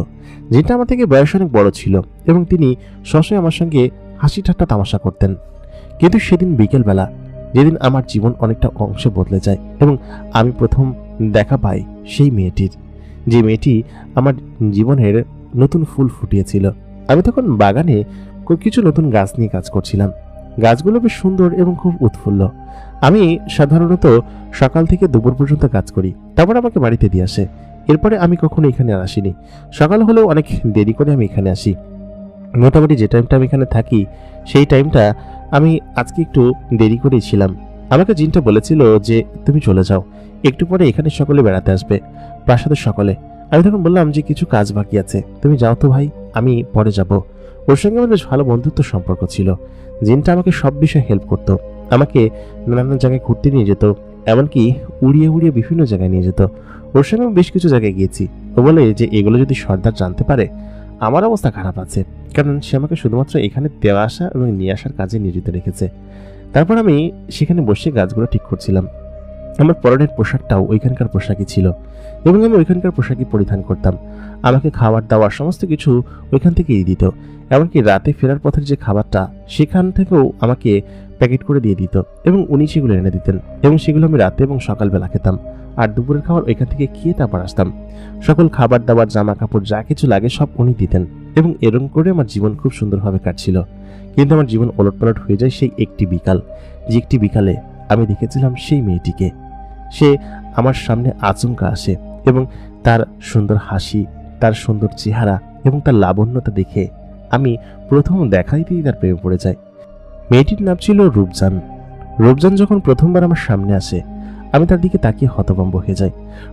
জিনটা আমার থেকে বয়স অনেক বড় ছিল এবং তিনি সবসময় আমার সঙ্গে হাসি ঠাট্টা তামাশা করতেন। কিন্তু সেদিন বিকেলবেলা, যেদিন আমার জীবন অনেকটা অংশে বদলে যায় এবং আমি প্রথম দেখা পাই সেই মেয়েটির, যে মেয়েটি আমার জীবনের নতুন ফুল ফুটিয়েছিল। আমি তখন বাগানে কিছু নতুন গাছ নিয়ে কাজ করছিলাম। গাছগুলো বেশ সুন্দর এবং খুব উৎফুল্ল। আমি সাধারণত সকাল থেকে দুপুর পর্যন্ত কাজ করি, তারপর আমাকে বাড়িতে দিয়ে আসে। এরপরে আমি কখনো এখানে আর আসিনি। সকাল হলেও অনেক দেরি করে আমি এখানে আসি। মোটামুটি যে টাইমটা আমি এখানে থাকি সেই টাইমটা আমি আজকে একটু দেরি করেই ছিলাম। আমাকে জিনটা বলেছিল যে তুমি চলে যাও, একটু পরে এখানে সকলে বেড়াতে আসবে, প্রাসাদের সকলে। আমি তখন বললাম যে কিছু কাজ বাকি আছে, তুমি যাও তো ভাই, আমি পরে যাব। ওর সঙ্গে আমার বেশ ভালো বন্ধুত্ব সম্পর্ক ছিল। জিনটা আমাকে সব বিষয়ে হেল্প করত, আমাকে নানান জায়গায় ঘুরতে নিয়ে যেত, এমনকি উড়িয়ে উড়িয়ে বিভিন্ন জায়গায় নিয়ে যেত। ওর সঙ্গে আমি বেশ কিছু জায়গায় গিয়েছি। ও বলে যে এগুলো যদি সর্দার জানতে পারে আমার অবস্থা খারাপ আছে, কারণ সে আমাকে শুধুমাত্র এখানে দেওয়া আসা এবং নিয়ে আসার কাজে নিয়োজিত রেখেছে। তারপর আমি সেখানে বসে গাছগুলো ঠিক করছিলাম। আমার পরনের পোশাকটাও ওইখানকার পোশাকই ছিল এবং আমি ওইখানকার পোশাকই পরিধান করতাম। আমাকে খাবার দাবার সমস্ত কিছু ওইখান থেকেই দিত, এমনকি রাতে ফেরার পথের যে খাবারটা সেখান থেকেও আমাকে প্যাকেট করে দিয়ে দিত এবং উনি সেগুলো এনে দিতেন এবং সেগুলো আমি রাতে এবং সকালবেলা খেতাম। আর দুপুরের খাবার ওইখান থেকে খেয়ে তারপর আসতাম। সকল খাবার দাবার, জামা কাপড় যা কিছু লাগে সব উনি দিতেন। এবং এরকম করে আমার জীবন খুব সুন্দরভাবে কাটছিল। কিন্তু আমার জীবন ওলটপালট হয়ে যায় সেই একটি বিকাল, যে একটি বিকালে আমি দেখেছিলাম সেই মেয়েটিকে। সে আমার সামনে আচমকা আসে এবং তার সুন্দর হাসি, তার সুন্দর চেহারা এবং তার লাবণ্যতা দেখে আমি প্রথম দেখাইতেই তার প্রেমে পড়ে যাই। মেয়েটির নাম ছিল রূপজান। রূপজান যখন প্রথমবার আমার সামনে আসে আমি তার দিকে তাকিয়ে হতভম্ব হয়ে যাই।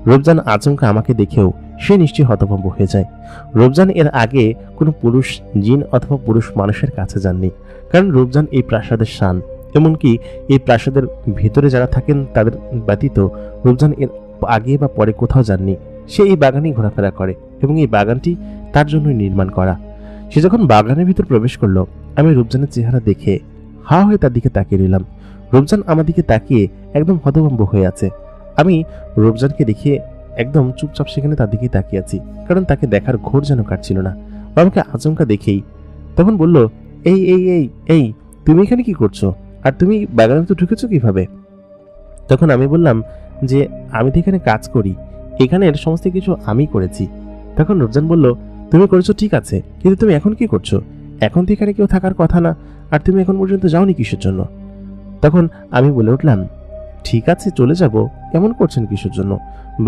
রূপজান আচমকা আমাকে দেখেও সে নিশ্চয়ই হতভম্ব হয়ে যায়। রূপজান এর আগে কোনো পুরুষ জিন অথবা পুরুষ মানুষের কাছে যাননি, কারণ রূপজান এই প্রাসাদের শান। এমনকি এই প্রাসাদের ভেতরে যারা থাকেন তাদের ব্যতীত রূপজান এর আগে বা পরে কোথাও যাননি। সে এই বাগানেই ঘোরাফেরা করে এবং এই বাগানটি তার জন্যই নির্মাণ করা। সে যখন বাগানের ভিতর প্রবেশ করলো আমি রূপজানের চেহারা দেখে হা হয়ে তার দিকে তাকিয়ে রইলাম। রূপজান আমার দিকে তাকিয়ে একদম হতভম্ব হয়ে আছে। আমি রূপজানকে দেখে একদম চুপচাপ সেখানে তার দিকেই তাকিয়ে আছি, কারণ তাকে দেখার ঘোর যেন কাটছিল না। ও আমাকে আচমকা দেখেই তখন বলল, এই এই এই এই তুমি এখানে কি করছো, আর তুমি বাগানের ভিতর ঢুকেছো কিভাবে? তখন আমি বললাম যে আমি তো এখানে কাজ করি, এখানের সমস্ত কিছু আমি করেছি। তখন রূপজান বলল, তুমি করেছো ঠিক আছে, কিন্তু তুমি এখন কি করছো? এখন তো এখানে কেউ থাকার কথা না, আর তুমি এখন পর্যন্ত যাওনি কিসের জন্য? তখন আমি বলে উঠলাম, ঠিক আছে চলে যাব, এমন করছেন কিসের জন্য?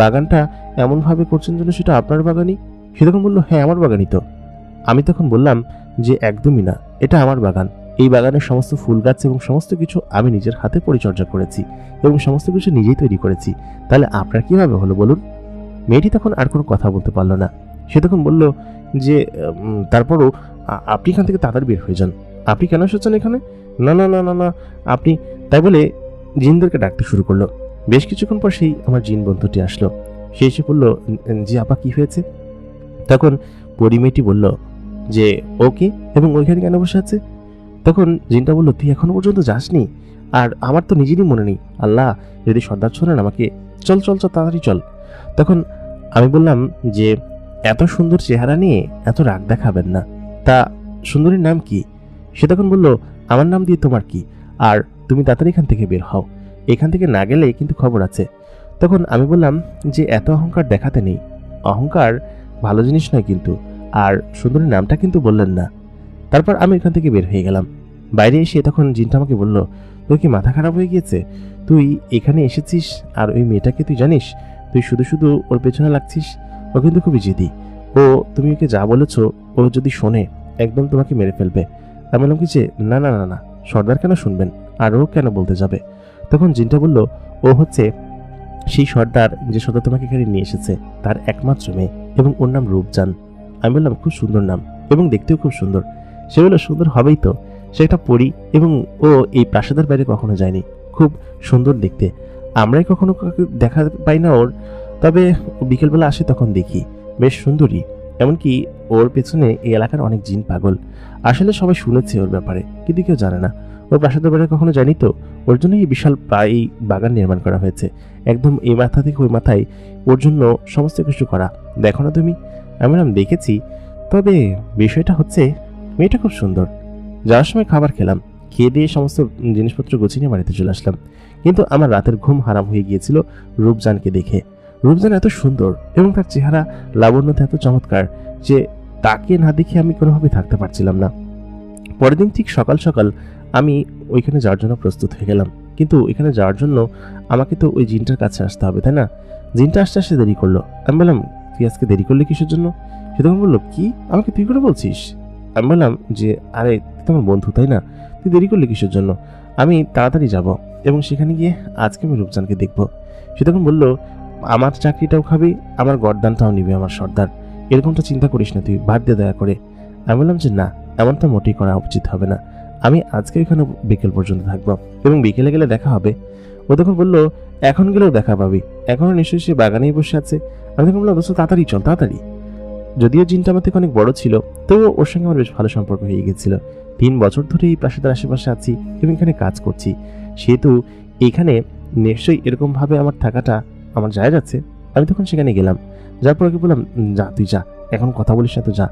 বাগানটা এমনভাবে করছেন যেন সেটা আপনার বাগানই। সে তখন বলল, হ্যাঁ আমার বাগানই তো। আমি তখন বললাম যে একদমই না, এটা আমার বাগান। এই বাগানের সমস্ত ফুল গাছ এবং সমস্ত কিছু আমি নিজের হাতে পরিচর্যা করেছি এবং সমস্ত কিছু নিজেই তৈরি করেছি, তাহলে আপনার কিভাবে হলো বলুন? মেয়েটি তখন আর কোনো কথা বলতে পারলো না। সে তখন বলল যে তারপরও আপনি এখান থেকে তাড়াতাড়ি বের হয়ে যান। আপনি কেন এসেছেন এখানে? না না না না না আপনি, তাই বলে জিনদেরকে ডাকতে শুরু করলো। বেশ কিছুক্ষণ পর সেই আমার জিন বন্ধুটি আসলো। সে এসে বলল, জি আপা কি হয়েছে? তখন পরিমেয়েটি বলল যে ওকে, এবং ওইখানে কেন বসে আছে? তখন জিনটা বলল, তুই এখনো পর্যন্ত যাসনি? আর আমার তো নিজেরই মনে নেই। আল্লাহ, যদি সর্দার শোনেন আমাকে, চল চল চল তাড়াতাড়ি চল। তখন আমি বললাম যে এত সুন্দর চেহারা নিয়ে এত রাগ দেখাবেন না, তা সুন্দরীর নাম কি? সে তখন বলল, আমার নাম দিয়ে তোমার কি, আর তুমি তাড়াতাড়ি এখান থেকে বের হও, এখান থেকে না গেলে কিন্তু খবর আছে। তখন আমি বললাম যে এত অহংকার দেখাতে নেই, অহংকার ভালো জিনিস নয় কিন্তু, আর সুন্দরীর নামটা কিন্তু বললেন না। তারপর আমি এখান থেকে বের হয়ে গেলাম। বাইরে এসে তখন জিনটা আমাকে বলল, তোর কি মাথা খারাপ হয়ে গিয়েছে? তুই এখানে এসেছিস আর ওই মেয়েটাকে তুই জানিস, তুই শুধু শুধু ওর পেছনে লাগছিস। ও কিন্তু খুবই জেদি, ও তুমি ওকে যা বলেছ ও যদি শোনে একদম তোমাকে মেরে ফেলবে। আমি বললাম কি যে না না না না, সর্দার কেন শুনবেন, আর ও কেন বলতে যাবে? তখন জিনটা বলল, ও হচ্ছে সেই সর্দার যে সর্দার তোমাকে এখানে নিয়ে এসেছে, তার একমাত্র মেয়ে, এবং ওর নাম রূপজান। আমি বললাম খুব সুন্দর নাম এবং দেখতেও খুব সুন্দর। সে বলল, সুন্দর হবেই তো, সে একটা পরী এবং ও এই প্রাসাদের বাইরে কখনো যায়নি, খুব সুন্দর দেখতে। আমরাই কখনো দেখা পাই না ওর, তবে বিকেলবেলা আসে তখন দেখি, বেশ সুন্দরী। এমনকি ওর পেছনে এই এলাকার অনেক জিন পাগল। আসলে সবাই শুনেছে ওর ব্যাপারে, কিন্তু কেউ জানে না। ওর প্রাসাদের বাইরে কখনো যায়নি তো, ওর জন্য এই বিশাল এই বাগান নির্মাণ করা হয়েছে, একদম এই মাথা থেকে ওই মাথায় ওর জন্য সমস্ত কিছু করা। দেখো না তুমি? আমি বললাম দেখেছি, তবে বিষয়টা হচ্ছে মেয়েটা খুব সুন্দর। যাওয়ার সময় খাবার খেলাম, খেয়ে দিয়ে সমস্ত জিনিসপত্র গুছিয়ে নিয়ে বাড়িতে চলে আসলাম। কিন্তু আমার রাতের ঘুম হারাম হয়ে গিয়েছিল রূপজানকে দেখে। রূপজান এত সুন্দর এবং তার চেহারা লাবণ্যতা এত চমৎকার যে তাকে না দেখে আমি কোনোভাবে থাকতে পারছিলাম না। পরের দিন ঠিক সকাল সকাল আমি ওইখানে যাওয়ার জন্য প্রস্তুত হয়ে গেলাম, কিন্তু ওইখানে যাওয়ার জন্য আমাকে তো ওই জিনটার কাছে আসতে হবে, তাই না? জিনটা আসতে আসতে দেরি করলো। আমি বললাম, তুই আজকে দেরি করলি কিসের জন্য? সে তখন বললো, কি আমাকে তুই করে বলছিস? আমি বললাম যে আরে তুই তো আমার বন্ধু, তাই না? তুই দেরি করলি কিসের জন্য? আমি তাড়াতাড়ি যাব এবং সেখানে গিয়ে আজকে আমি রূপজানকে দেখবো। সে তখন বললো, আমার চাকরিটাও খাবি, আমার গর্দানটাও নিবে আমার সর্দার, এরকমটা চিন্তা করিস না তুই, বাদ দে দয়া করে। আমি বললাম যে না, এমনটা মোটেই করা উচিত হবে না, আমি আজকে এখানে বিকেল পর্যন্ত থাকবো এবং বিকেলে গেলে দেখা হবে। ও তখন বললো, এখন গেলেও দেখা পাবি, এখনো নিশ্চয়ই সে বাগানেই বসে আছে। আমি তখন বললাম, দোস্ত তাড়াতাড়ি চল তাড়াতাড়ি। যদিও জিনটা আমার থেকে অনেক বড় ছিল, তবুও ওর সঙ্গে আমার বেশ ভালো সম্পর্ক হয়ে গেছিল। 3 বছর ধরে এই প্রাসাদের আশেপাশে আছি এবং এখানে কাজ করছি, সেহেতু এখানে নিশ্চয়ই এরকমভাবে আমার থাকাটা আমার জায়েজ আছে। আমি তখন সেখানে গেলাম, যার পর ওকে বললাম, যা তুই যা, এখন কথা বলিস না তো যা।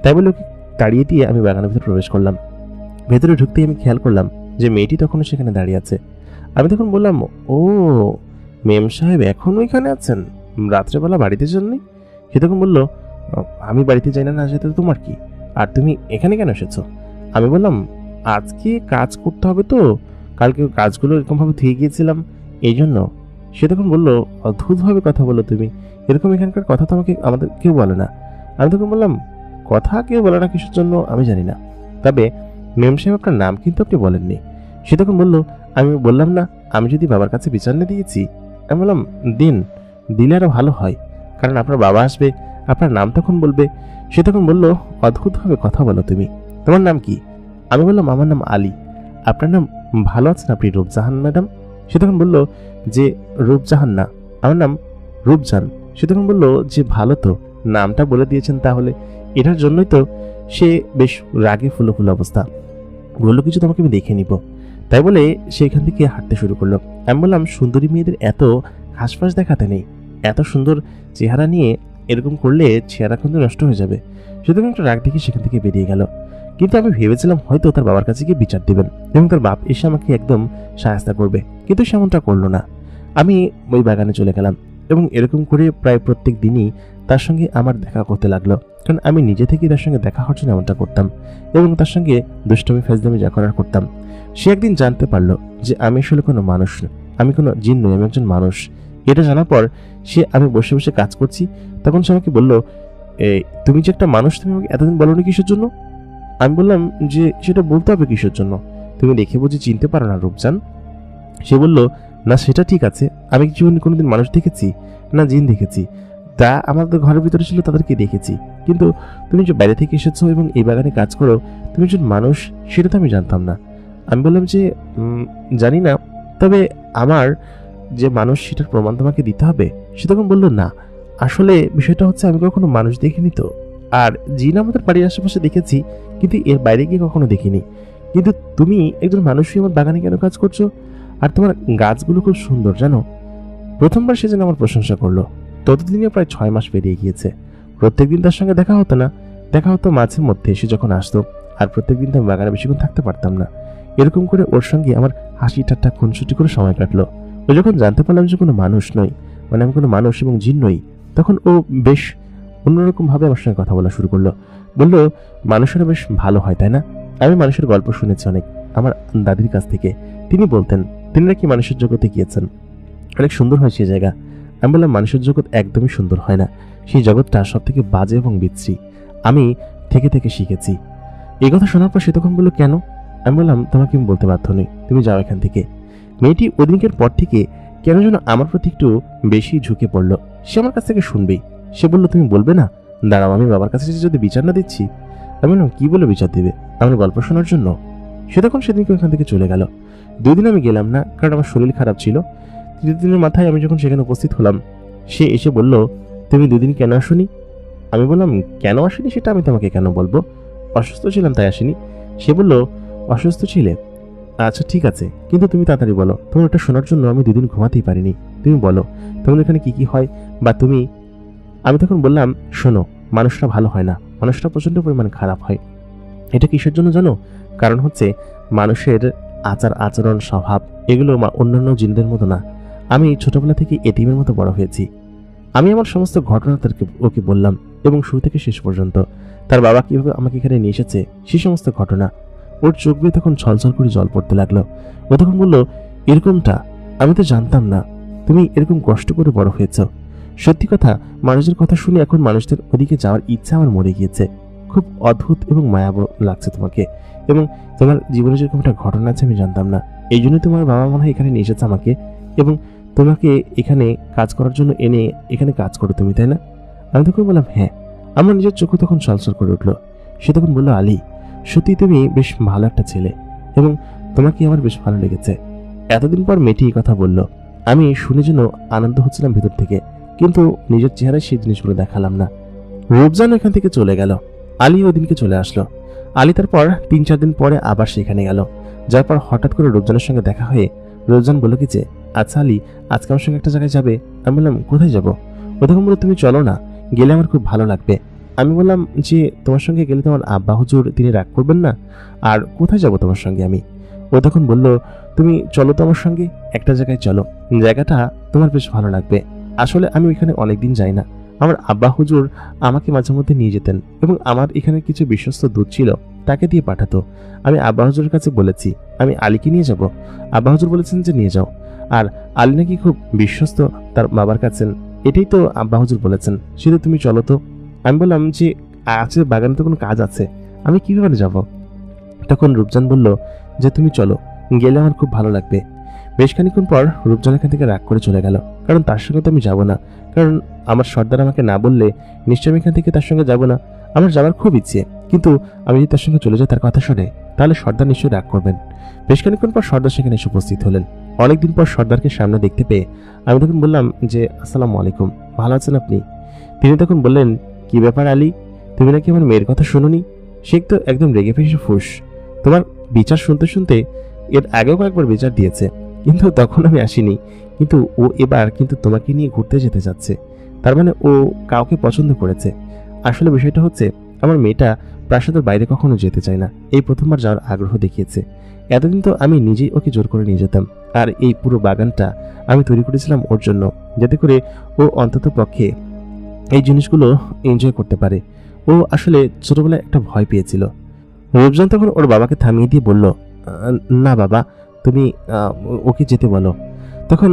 তাই বলে ওকে তাড়িয়ে দিয়ে আমি বাগানের ভিতরে প্রবেশ করলাম। ভেতরে ঢুকতেই আমি খেয়াল করলাম যে মেয়েটি তখনও সেখানে দাঁড়িয়ে আছে। আমি তখন বললাম, ও মেম সাহেব এখন ওইখানে আছেন, রাত্রেবেলা বাড়িতে যাননি? সে তখন বলল, আমি বাড়িতে যাই না, না যেতে তোমার কি? আর তুমি এখানে কেন এসেছো? আমি বললাম, আজকে কাজ করতে হবে তো, কালকে কাজগুলো এরকমভাবে থেকে গিয়েছিলাম, এই জন্য। সে তখন বলল, অদ্ভুতভাবে কথা বলো তুমি, এরকম এখানকার কথা তো আমাদের কেউ বলে না। আমি তখন বললাম, কথা কেউ বলে না কিসের জন্য আমি জানি না, তবে মেম সাহেব আপনার নাম কিন্তু আপনি বলেননি। সে তখন বলল, আমি বললাম না আমি যদি বাবার কাছে বিচার না দিয়েছি। আমি বললাম, দিলে আরো ভালো হয়, কারণ আপনার বাবা আসবে, আপনার নাম তখন বলবে। সে তখন বলল, অদ্ভুতভাবে কথা বলো তুমি, তোমার নাম কি? আমি বললাম, আমার নাম আলী। আপনার নাম ভালো আছেন আপনি রূপজাহান ম্যাডাম? সে তখন বলল যে, রূপজাহান না, আমার নাম রূপজান। সে তখন বলল যে, ভালো তো, নামটা বলে দিয়েছেন তাহলে, এটার জন্যই তো। সে বেশ রাগে ফুলো ফুলো অবস্থা, বললো কিছু তোমাকে আমি দেখে নিব। তাই বলে সে এখান থেকে হাঁটতে শুরু করলো। আমি বললাম, সুন্দরী মেয়েদের এত হাসফাস দেখাতে নেই, এত সুন্দর চেহারা নিয়ে এরকম করলে চেহারা কিন্তু নষ্ট হয়ে যাবে। সুতরাং একটা রাগ দেখে সেখান থেকে বেরিয়ে গেল। কিন্তু আমি ভেবেছিলাম হয়তো তার বাবার কাছে গিয়ে বিচার দিবেন এবং তার বাপ এসে আমাকে একদম সাহায্য করবে, কিন্তু সেমনটা করলো না। আমি ওই বাগানে চলে গেলাম এবং এরকম করে প্রায় প্রত্যেক দিনই তার সঙ্গে আমার দেখা করতে লাগলো, কারণ আমি নিজে থেকেই তার সঙ্গে দেখা হওয়ার জন্য এমনটা করতাম এবং তার সঙ্গে দুষ্টমি ফাজলামি যা করার করতাম। সে একদিন জানতে পারলো যে আমি আসলে কোনো মানুষ নই, আমি কোনো জিন নই, আমি একজন মানুষ। এটা জানার পর আমি বসে বসে কাজ করছি, তখন সে আমাকে বললো, তুমি যে একটা মানুষ, তুমি আমাকে এতদিন বলোনি কিসের জন্য? আমি বললাম যে, সেটা বলতে হবে কিসের জন্য, তুমি দেখে বুঝি চিনতে পারো না রূপজান? সে বলল, না সেটা ঠিক আছে, আমি জীবনে কোনোদিন মানুষ দেখেছি না জিন দেখেছি, তা আমাদের ঘরের ভিতরে ছিল তাদেরকে দেখেছি, কিন্তু তুমি যে বাইরে থেকে এসেছো এবং এই বাগানে কাজ করো, তুমি একজন মানুষ সেটা তো আমি জানতাম না। আমি বললাম যে, জানি না, তবে আমার যে মানুষ সেটার প্রমাণ তোমাকে দিতে হবে। সে তখন বলল, না আসলে বিষয়টা হচ্ছে আমি কখনো মানুষ দেখিনি তো, আর জিন আমাদের বাড়ির আশেপাশে দেখেছি, কিন্তু এর বাইরে গিয়ে কখনো দেখিনি। কিন্তু তুমি একজন মানুষই আমার বাগানে কেন কাজ করছো? আর তোমার গাছগুলো খুব সুন্দর জানো। প্রথমবার সে যেন আমার প্রশংসা করলো। ততদিনে প্রায় 6 মাস পেরিয়ে গিয়েছে। প্রত্যেকদিন তার সঙ্গে দেখা হতো না, দেখা হতো মাঝে মধ্যে সে যখন আসতো, আর প্রত্যেকদিন তো আমি বাগানে বেশিক্ষণ থাকতে পারতাম না। এরকম করে ওর সঙ্গে আমার হাসি ঠাট্টা খুনসুটি করে সময় কাটলো। ও যখন জানতে পারলাম যে কোনো মানুষ নই, মানে আমি কোনো মানুষ এবং জিন নই, তখন ও বেশ অন্যরকম ভাবে আমার সঙ্গে কথা বলা শুরু করলো। বললো, মানুষেরা বেশ ভালো হয় তাই না? আমি মানুষের গল্প শুনেছি অনেক আমার দাদির কাছ থেকে। তিনি বলতেন তিনি নাকি মানুষের জগতে গিয়েছেন, অনেক সুন্দর হয় সেই জায়গা। আমি বললাম, মানুষের জগৎ একদমই সুন্দর হয় না, সেই জগৎটা সব থেকে বাজে এবং বিশ্রী, আমি থেকে থেকে শিখেছি। এই কথা শোনার পর সে তখন বললো, কেন? আমি বললাম, তোমাকে আমি বলতে বাধ্য নই, তুমি যাও এখান থেকে। মেয়েটি ওদিনকের পর থেকে কেন যেন আমার প্রতি একটু বেশি ঝুঁকে পড়লো। সে আমার কাছ থেকে শুনবেই। সে বললো, তুমি বলবে না? দাঁড়াও, আমি বাবার কাছে যদি বিচার না দিচ্ছি। আমি বললাম, কি বলে বিচার দিবে? আমার গল্প শোনার জন্য? সে তখন সেদিনকে ওখান থেকে চলে গেল। 2 দিন আমি গেলাম না, কারণ আমার শরীর খারাপ ছিল। 3 দিনের মাথায় আমি যখন সেখানে উপস্থিত হলাম, সে এসে বলল, তুমি 2 দিন কেন আসনি? আমি বললাম, কেন আসিনি সেটা আমি তোমাকে কেন বলবো, অসুস্থ ছিলাম তাই আসিনি। সে বলল, অসুস্থ ছিলে? আচ্ছা ঠিক আছে, কিন্তু তুমি তাড়াতাড়ি বলো, তোমার ওটা শোনার জন্য আমি 2 দিন ঘুমাতেই পারিনি। তুমি বলো তোমাদের এখানে কি কি হয়, বা তুমি। আমি তখন বললাম, শোনো, মানুষরা ভালো হয় না, মানুষরা প্রচন্ড পরিমাণ খারাপ হয়। এটা কিসের জন্য জানো? কারণ হচ্ছে মানুষের আচার আচরণ স্বভাব এগুলো অন্যান্য জিনদের মতো না। আমি ছোটবেলা থেকে এতিমের মতো বড় হয়েছি। আমি আমার সমস্ত ঘটনা ওকে বললাম এবং শুরু থেকে শেষ পর্যন্ত তার বাবা কিভাবে আমাকে এখানে নিয়ে এসেছে সেই সমস্ত ঘটনা। ওর চোখ বেয়ে তখন ছলছল করে জল পড়তে লাগলো। ও তখন বলল, এরকমটা আমি তো জানতাম না, তুমি এরকম কষ্ট করে বড় হয়েছ। সত্যি কথা, মানুষের কথা শুনে এখন মানুষদের ওদিকে যাওয়ার ইচ্ছা আমার মরে গিয়েছে। খুব অদ্ভুত এবং মায়াবহ লাগছে তোমাকে, এবং তোমার জীবনে যেরকম একটা ঘটনা আছে আমি জানতাম না। এই জন্যই তোমার বাবা মনে হয় এখানে নিয়ে এসেছে আমাকে, এবং তোমাকে এখানে কাজ করার জন্য এনে এখানে কাজ করো তুমি, তাই না? আমি তখন বললাম, হ্যাঁ। আমার নিজের চোখে তখন ছলছল করে উঠলো। সে তখন বললো, আলী, সত্যি তুমি বেশ ভালো একটা ছেলে এবং তোমাকে আমার বেশ ভালো লেগেছে। এতদিন পর মেয়েটি এই কথা বলল। আমি শুনে যেন আনন্দ হচ্ছিলাম ভিতর থেকে, কিন্তু নিজের চেহারায় সেই জিনিসগুলো দেখালাম না। রূপজান এখান থেকে চলে গেল। আলী ওদিনকে চলে আসলো। আলী তারপর 3-4 দিন পরে আবার সেখানে গেল। যার পর হঠাৎ করে রূপজানের সঙ্গে দেখা হয়ে রূপজান বলল কি যে, আচ্ছা আলী, আজকে আমার সঙ্গে একটা জায়গায় যাবে। আমি বললাম, কোথায় যাবো? ও তখন বললো, তুমি চলো না, গেলে আমার খুব ভালো লাগবে। আমি বললাম যে, তোমার সঙ্গে গেলে তোমার আব্বা হুজুর তিনি রাগ করবেন না? আর কোথায় যাব তোমার সঙ্গে আমি? ও তখন বলল, তুমি চলো তো আমার সঙ্গে, একটা জায়গায় চলো, জায়গাটা তোমার বেশ ভালো লাগবে। আসলে আমি ওইখানে অনেকদিন যাই না, আমার আব্বা হুজুর আমাকে মাঝে মধ্যে নিয়ে যেতেন এবং আমার এখানে কিছু বিশ্বস্ত দূত ছিল, তাকে দিয়ে পাঠাতো। আমি আব্বা হুজুরের কাছে বলেছি আমি আলীকে নিয়ে যাব। আব্বা হুজুর বলেছেন যে নিয়ে যাও। আর আলী নাকি খুব বিশ্বস্ত তার বাবার কাছে, এটাই তো আব্বা হুজুর বলেছেন। শুধু তুমি চলো তো। আমি বললাম যে আছে, বাগানে তো কোনো কাজ আছে, আমি কিভাবে যাব? তখন রূপজান বলল যে তুমি চলো, গেলে আমার খুব ভালো লাগবে। বেশ খানিক্ষণ পর রূপজান এখান থেকে রাগ করে চলে গেল, কারণ তার সঙ্গে তো আমি যাব না। কারণ আমার সর্দার আমাকে না বললে নিশ্চয় আমি এখান থেকে তার সঙ্গে যাব না। আমার যাওয়ার খুব ইচ্ছে, কিন্তু আমি যদি তার সঙ্গে চলে যাই তার কথা শুনে, তাহলে সর্দার নিশ্চয়ই রাগ করবেন। বেশ খানিক্ষণ পর সর্দার সেখানে এসে উপস্থিত হলেন। অনেকদিন পর সর্দারকে সামনে দেখতে পেয়ে আমি তখন বললাম যে আসসালামু আলাইকুম, ভালো আছেন আপনি? তিনি তখন বললেন, কি ব্যাপার আলী, তুমি নাকি আমার মেয়ের কথা শুনোনি? শেখ তো একদম রেগে ফেসে ফুস। তোমার বিচার শুনতে শুনতে এর আগেও কয়েকবার বিচার দিয়েছে, কিন্তু তখন আমি আসিনি। কিন্তু ও এবার কিন্তু তোমাকে নিয়ে ঘুরতে যেতে যাচ্ছে। তার মানে ও কাউকে পছন্দ করেছে। আসলে বিষয়টা হচ্ছে, আমার মেয়েটা প্রাসাদের বাইরে কখনো যেতে চায় না, এই প্রথমবার যাওয়ার আগ্রহ দেখিয়েছে। এতদিন তো আমি নিজেই ওকে জোর করে নিয়ে যেতাম, আর এই পুরো বাগানটা আমি তৈরি করেছিলাম ওর জন্য, যাতে করে ও অন্তত পক্ষে এই জিনিসগুলো এনজয় করতে পারে। ও আসলে ছোটবেলায় একটা ভয় পেয়েছিল। রূপজান তখন ওর বাবাকে থামিয়ে দিয়ে বলল, না বাবা, তুমি ওকে যেতে বলো। তখন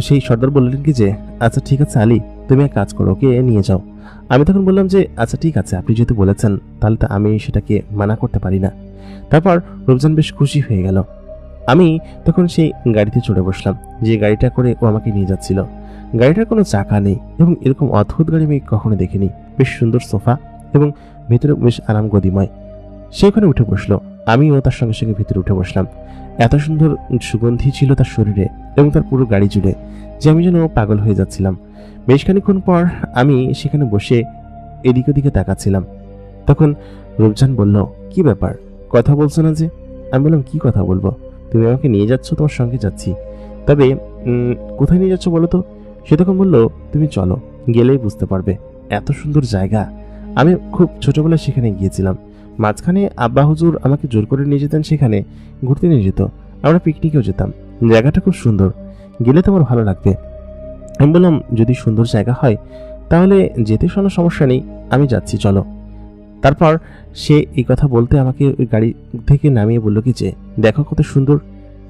সেই সর্দার বললেন কি যে আচ্ছা ঠিক আছে আলী, তুমি এক কাজ করো, ওকে নিয়ে যাও। আমি তখন বললাম যে আচ্ছা ঠিক আছে, আপনি যেহেতু বলেছেন তাহলে তো আমি সেটাকে মানা করতে পারি না। তারপর রূপজান বেশ খুশি হয়ে গেল। আমি তখন সেই গাড়িতে চড়ে বসলাম, যে গাড়িটা করে ও আমাকে নিয়ে যাচ্ছিল। গাড়িটার কোনো চাকা নেই এবং এরকম অদ্ভুত গাড়ি আমি কখনো দেখিনি। বেশ সুন্দর সোফা এবং ভেতরে বেশ আরাম গদিময়। সে ওখানে উঠে বসলো, আমিও তার সঙ্গে সঙ্গে ভিতরে উঠে বসলাম। এত সুন্দর সুগন্ধি ছিল তার শরীরে এবং তার পুরো গাড়ি জুড়ে যে আমি যেন পাগল হয়ে যাচ্ছিলাম। বেশ খানিক্ষণ পর আমি সেখানে বসে এদিক ওদিকে তাকাচ্ছিলাম। তখন রূপজান বলল, কি ব্যাপার, কথা বলছো না যে? আমি বললাম, কি কথা বলবো? তুমি আমাকে নিয়ে যাচ্ছ, তোমার সঙ্গে যাচ্ছি, তবে কোথায় নিয়ে যাচ্ছ বলো তো? সে তখন বলল, তুমি চলো, গেলেই বুঝতে পারবে, এত সুন্দর জায়গা। আমি খুব ছোটবেলায় সেখানে গিয়েছিলাম। মাঝখানে আব্বা হুজুর আমাকে জোর করে নিয়ে যেতেন, সেখানে ঘুরতে নিয়ে যেত, আমরা পিকনিকেও যেতাম। জায়গাটা খুব সুন্দর, গেলে তো আমার ভালো লাগবে। আমি বললাম, যদি সুন্দর জায়গা হয় তাহলে যেতে কোনো সমস্যা নেই, আমি যাচ্ছি, চলো। তারপর সে এই কথা বলতে আমাকে ওই গাড়ি থেকে নামিয়ে বলল কি যে দেখো কত সুন্দর।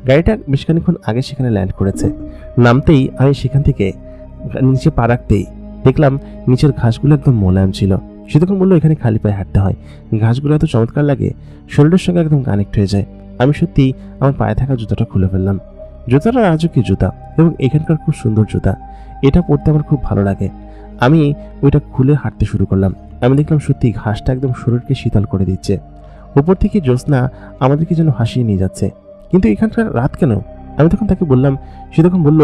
গাড়িটা বেশ খানিক্ষণ আগে সেখানে ল্যান্ড করেছে। নামতেই আমি সেখান থেকে নিচে পা রাখতেই দেখলাম নিচের ঘাসগুলো একদম মোলায়েম ছিল। সে তখন বললো, এখানে খালি পায়ে হাঁটতে হয়, ঘাসগুলো এত চমৎকার লাগে, শরীরের সঙ্গে একদম কানেক্ট হয়ে যায়। আমি সত্যি আমার পায়ে থাকা জুতাটা খুলে ফেললাম। জুতাটা রাজকীয় জুতা এবং এখানকার খুব সুন্দর জুতা, এটা পরতে আমার খুব ভালো লাগে। আমি ওইটা খুলে হাঁটতে শুরু করলাম। আমি দেখলাম সত্যি ঘাসটা একদম শরীরকে শীতল করে দিচ্ছে। উপর থেকে জ্যোৎস্না আমাদেরকে যেন হাসিয়ে নিয়ে যাচ্ছে। কিন্তু এখানকার রাত কেন? আমি তখন তাকে বললাম। সে তখন বলল,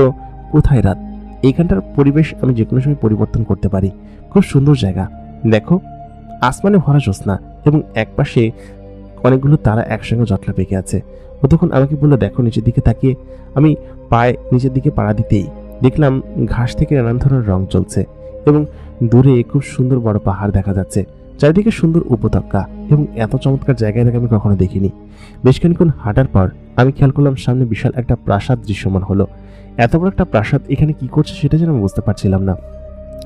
কোথায় রাত? এইখানটার পরিবেশ আমি যে কোনো সময় পরিবর্তন করতে পারি। খুব সুন্দর জায়গা, দেখো, আসমানে ভরা জ্যোৎস্না এবং একপাশে অনেকগুলো তারা একসঙ্গে জটলা পেকে আছে। ও তখন আমাকে বললো, দেখো নিচের দিকে তাকিয়ে। আমি পায়ে নিচের দিকে পাড়া দিতেই দেখলাম ঘাস থেকে নানান ধরনের রং চলছে এবং দূরে খুব সুন্দর বড় পাহাড় দেখা যাচ্ছে, চারিদিকে সুন্দর উপত্যকা এবং এত চমৎকার জায়গায় আমি কখনো দেখিনি। বেশ খানিক্ষণ হাঁটার পর আমি খেয়াল করলাম সামনে বিশাল একটা প্রাসাদ দৃশ্যমান হলো। এত বড় একটা প্রাসাদ এখানে কি করছে সেটা যেন আমি বুঝতে পারছিলাম না।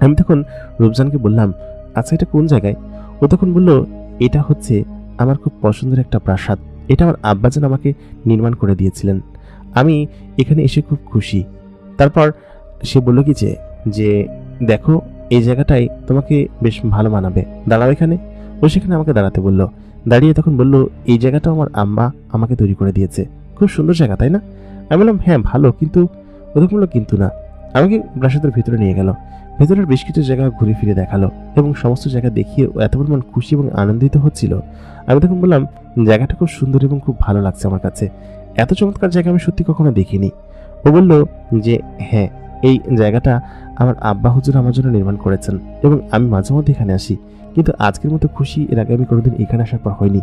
আমি তখন রূপজানকে বললাম, আচ্ছা এটা কোন জায়গায়? ও তখন বলল, এটা হচ্ছে আমার খুব পছন্দের একটা প্রাসাদ, এটা আমার আব্বাজান আমাকে নির্মাণ করে দিয়েছিলেন, আমি এখানে এসে খুব খুশি। তারপর সে বলল কি যে দেখো, এই জায়গাটাই তোমাকে বেশ ভালো মানাবে, দাঁড়াও এখানে। ও সেখানে আমাকে দাঁড়াতে বলল। দাঁড়িয়ে তখন বলল, এই জায়গাটাও আমার আম্মা আমাকে তৈরি করে দিয়েছে, খুব সুন্দর জায়গা তাই না? আমি বললাম, হ্যাঁ ভালো, কিন্তু ও তখন বললো, কিন্তু না। আমাকে প্রাসাদের ভিতরে নিয়ে গেল, ভেতরের বেশ কিছু জায়গা ঘুরে ফিরে দেখালো এবং সমস্ত জায়গা দেখিয়ে ও এত পরিমাণ খুশি এবং আনন্দিত হচ্ছিল। আমি তখন বললাম, জায়গাটা খুব সুন্দর এবং খুব ভালো লাগছে আমার কাছে, এত চমৎকার জায়গা আমি সত্যি কখনো দেখিনি। ও বলল যে হ্যাঁ, এই জায়গাটা আমার আব্বা হুজুর আমার জন্য নির্মাণ করেছেন এবং আমি মাঝে মধ্যে এখানে আসি, কিন্তু আজকের মতো খুশি এর আগে আমি কোনোদিন এখানে আসার পর হয়নি।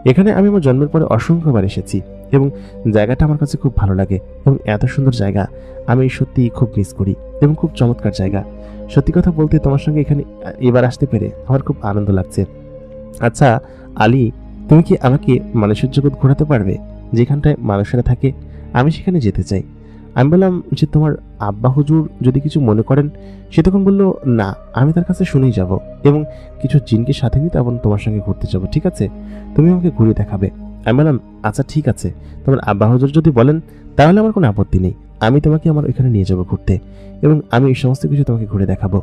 এখানে আমি আমার জন্মের পরে অসংখ্যবার এসেছি এবং জায়গাটা আমার কাছে খুব ভালো লাগে এবং এত সুন্দর জায়গা আমি সত্যি খুব মিস করি এবং খুব চমৎকার জায়গা। সত্যি কথা বলতে তোমার সঙ্গে এখানে এবার আসতে পেরে আমার খুব আনন্দ লাগছে। আচ্ছা আলী, তুমি কি আমাকে মানুষের জগৎ ঘোরাতে পারবে? যেখানটায় মানুষেরা থাকে আমি সেখানে যেতে চাই। আমি বললাম যে তোমার আব্বা হুজুর যদি কিছু মনে করেন। সে তখন বলল, না, আমি তার কাছে শুনেই যাব এবং কিছু জিনকে সাথে নিয়ে তখন তোমার সঙ্গে ঘুরতে যাব, ঠিক আছে? তুমি আমাকে ঘুরে দেখাবে। আমি বললাম, আচ্ছা ঠিক আছে, তোমার আব্বা হুজুর যদি বলেন তাহলে আমার কোনো আপত্তি নেই। আমি তোমাকে আমার এখানে নিয়ে যাব ঘুরতে এবং আমি এই সমস্ত কিছু তোমাকে ঘুরে দেখাবো।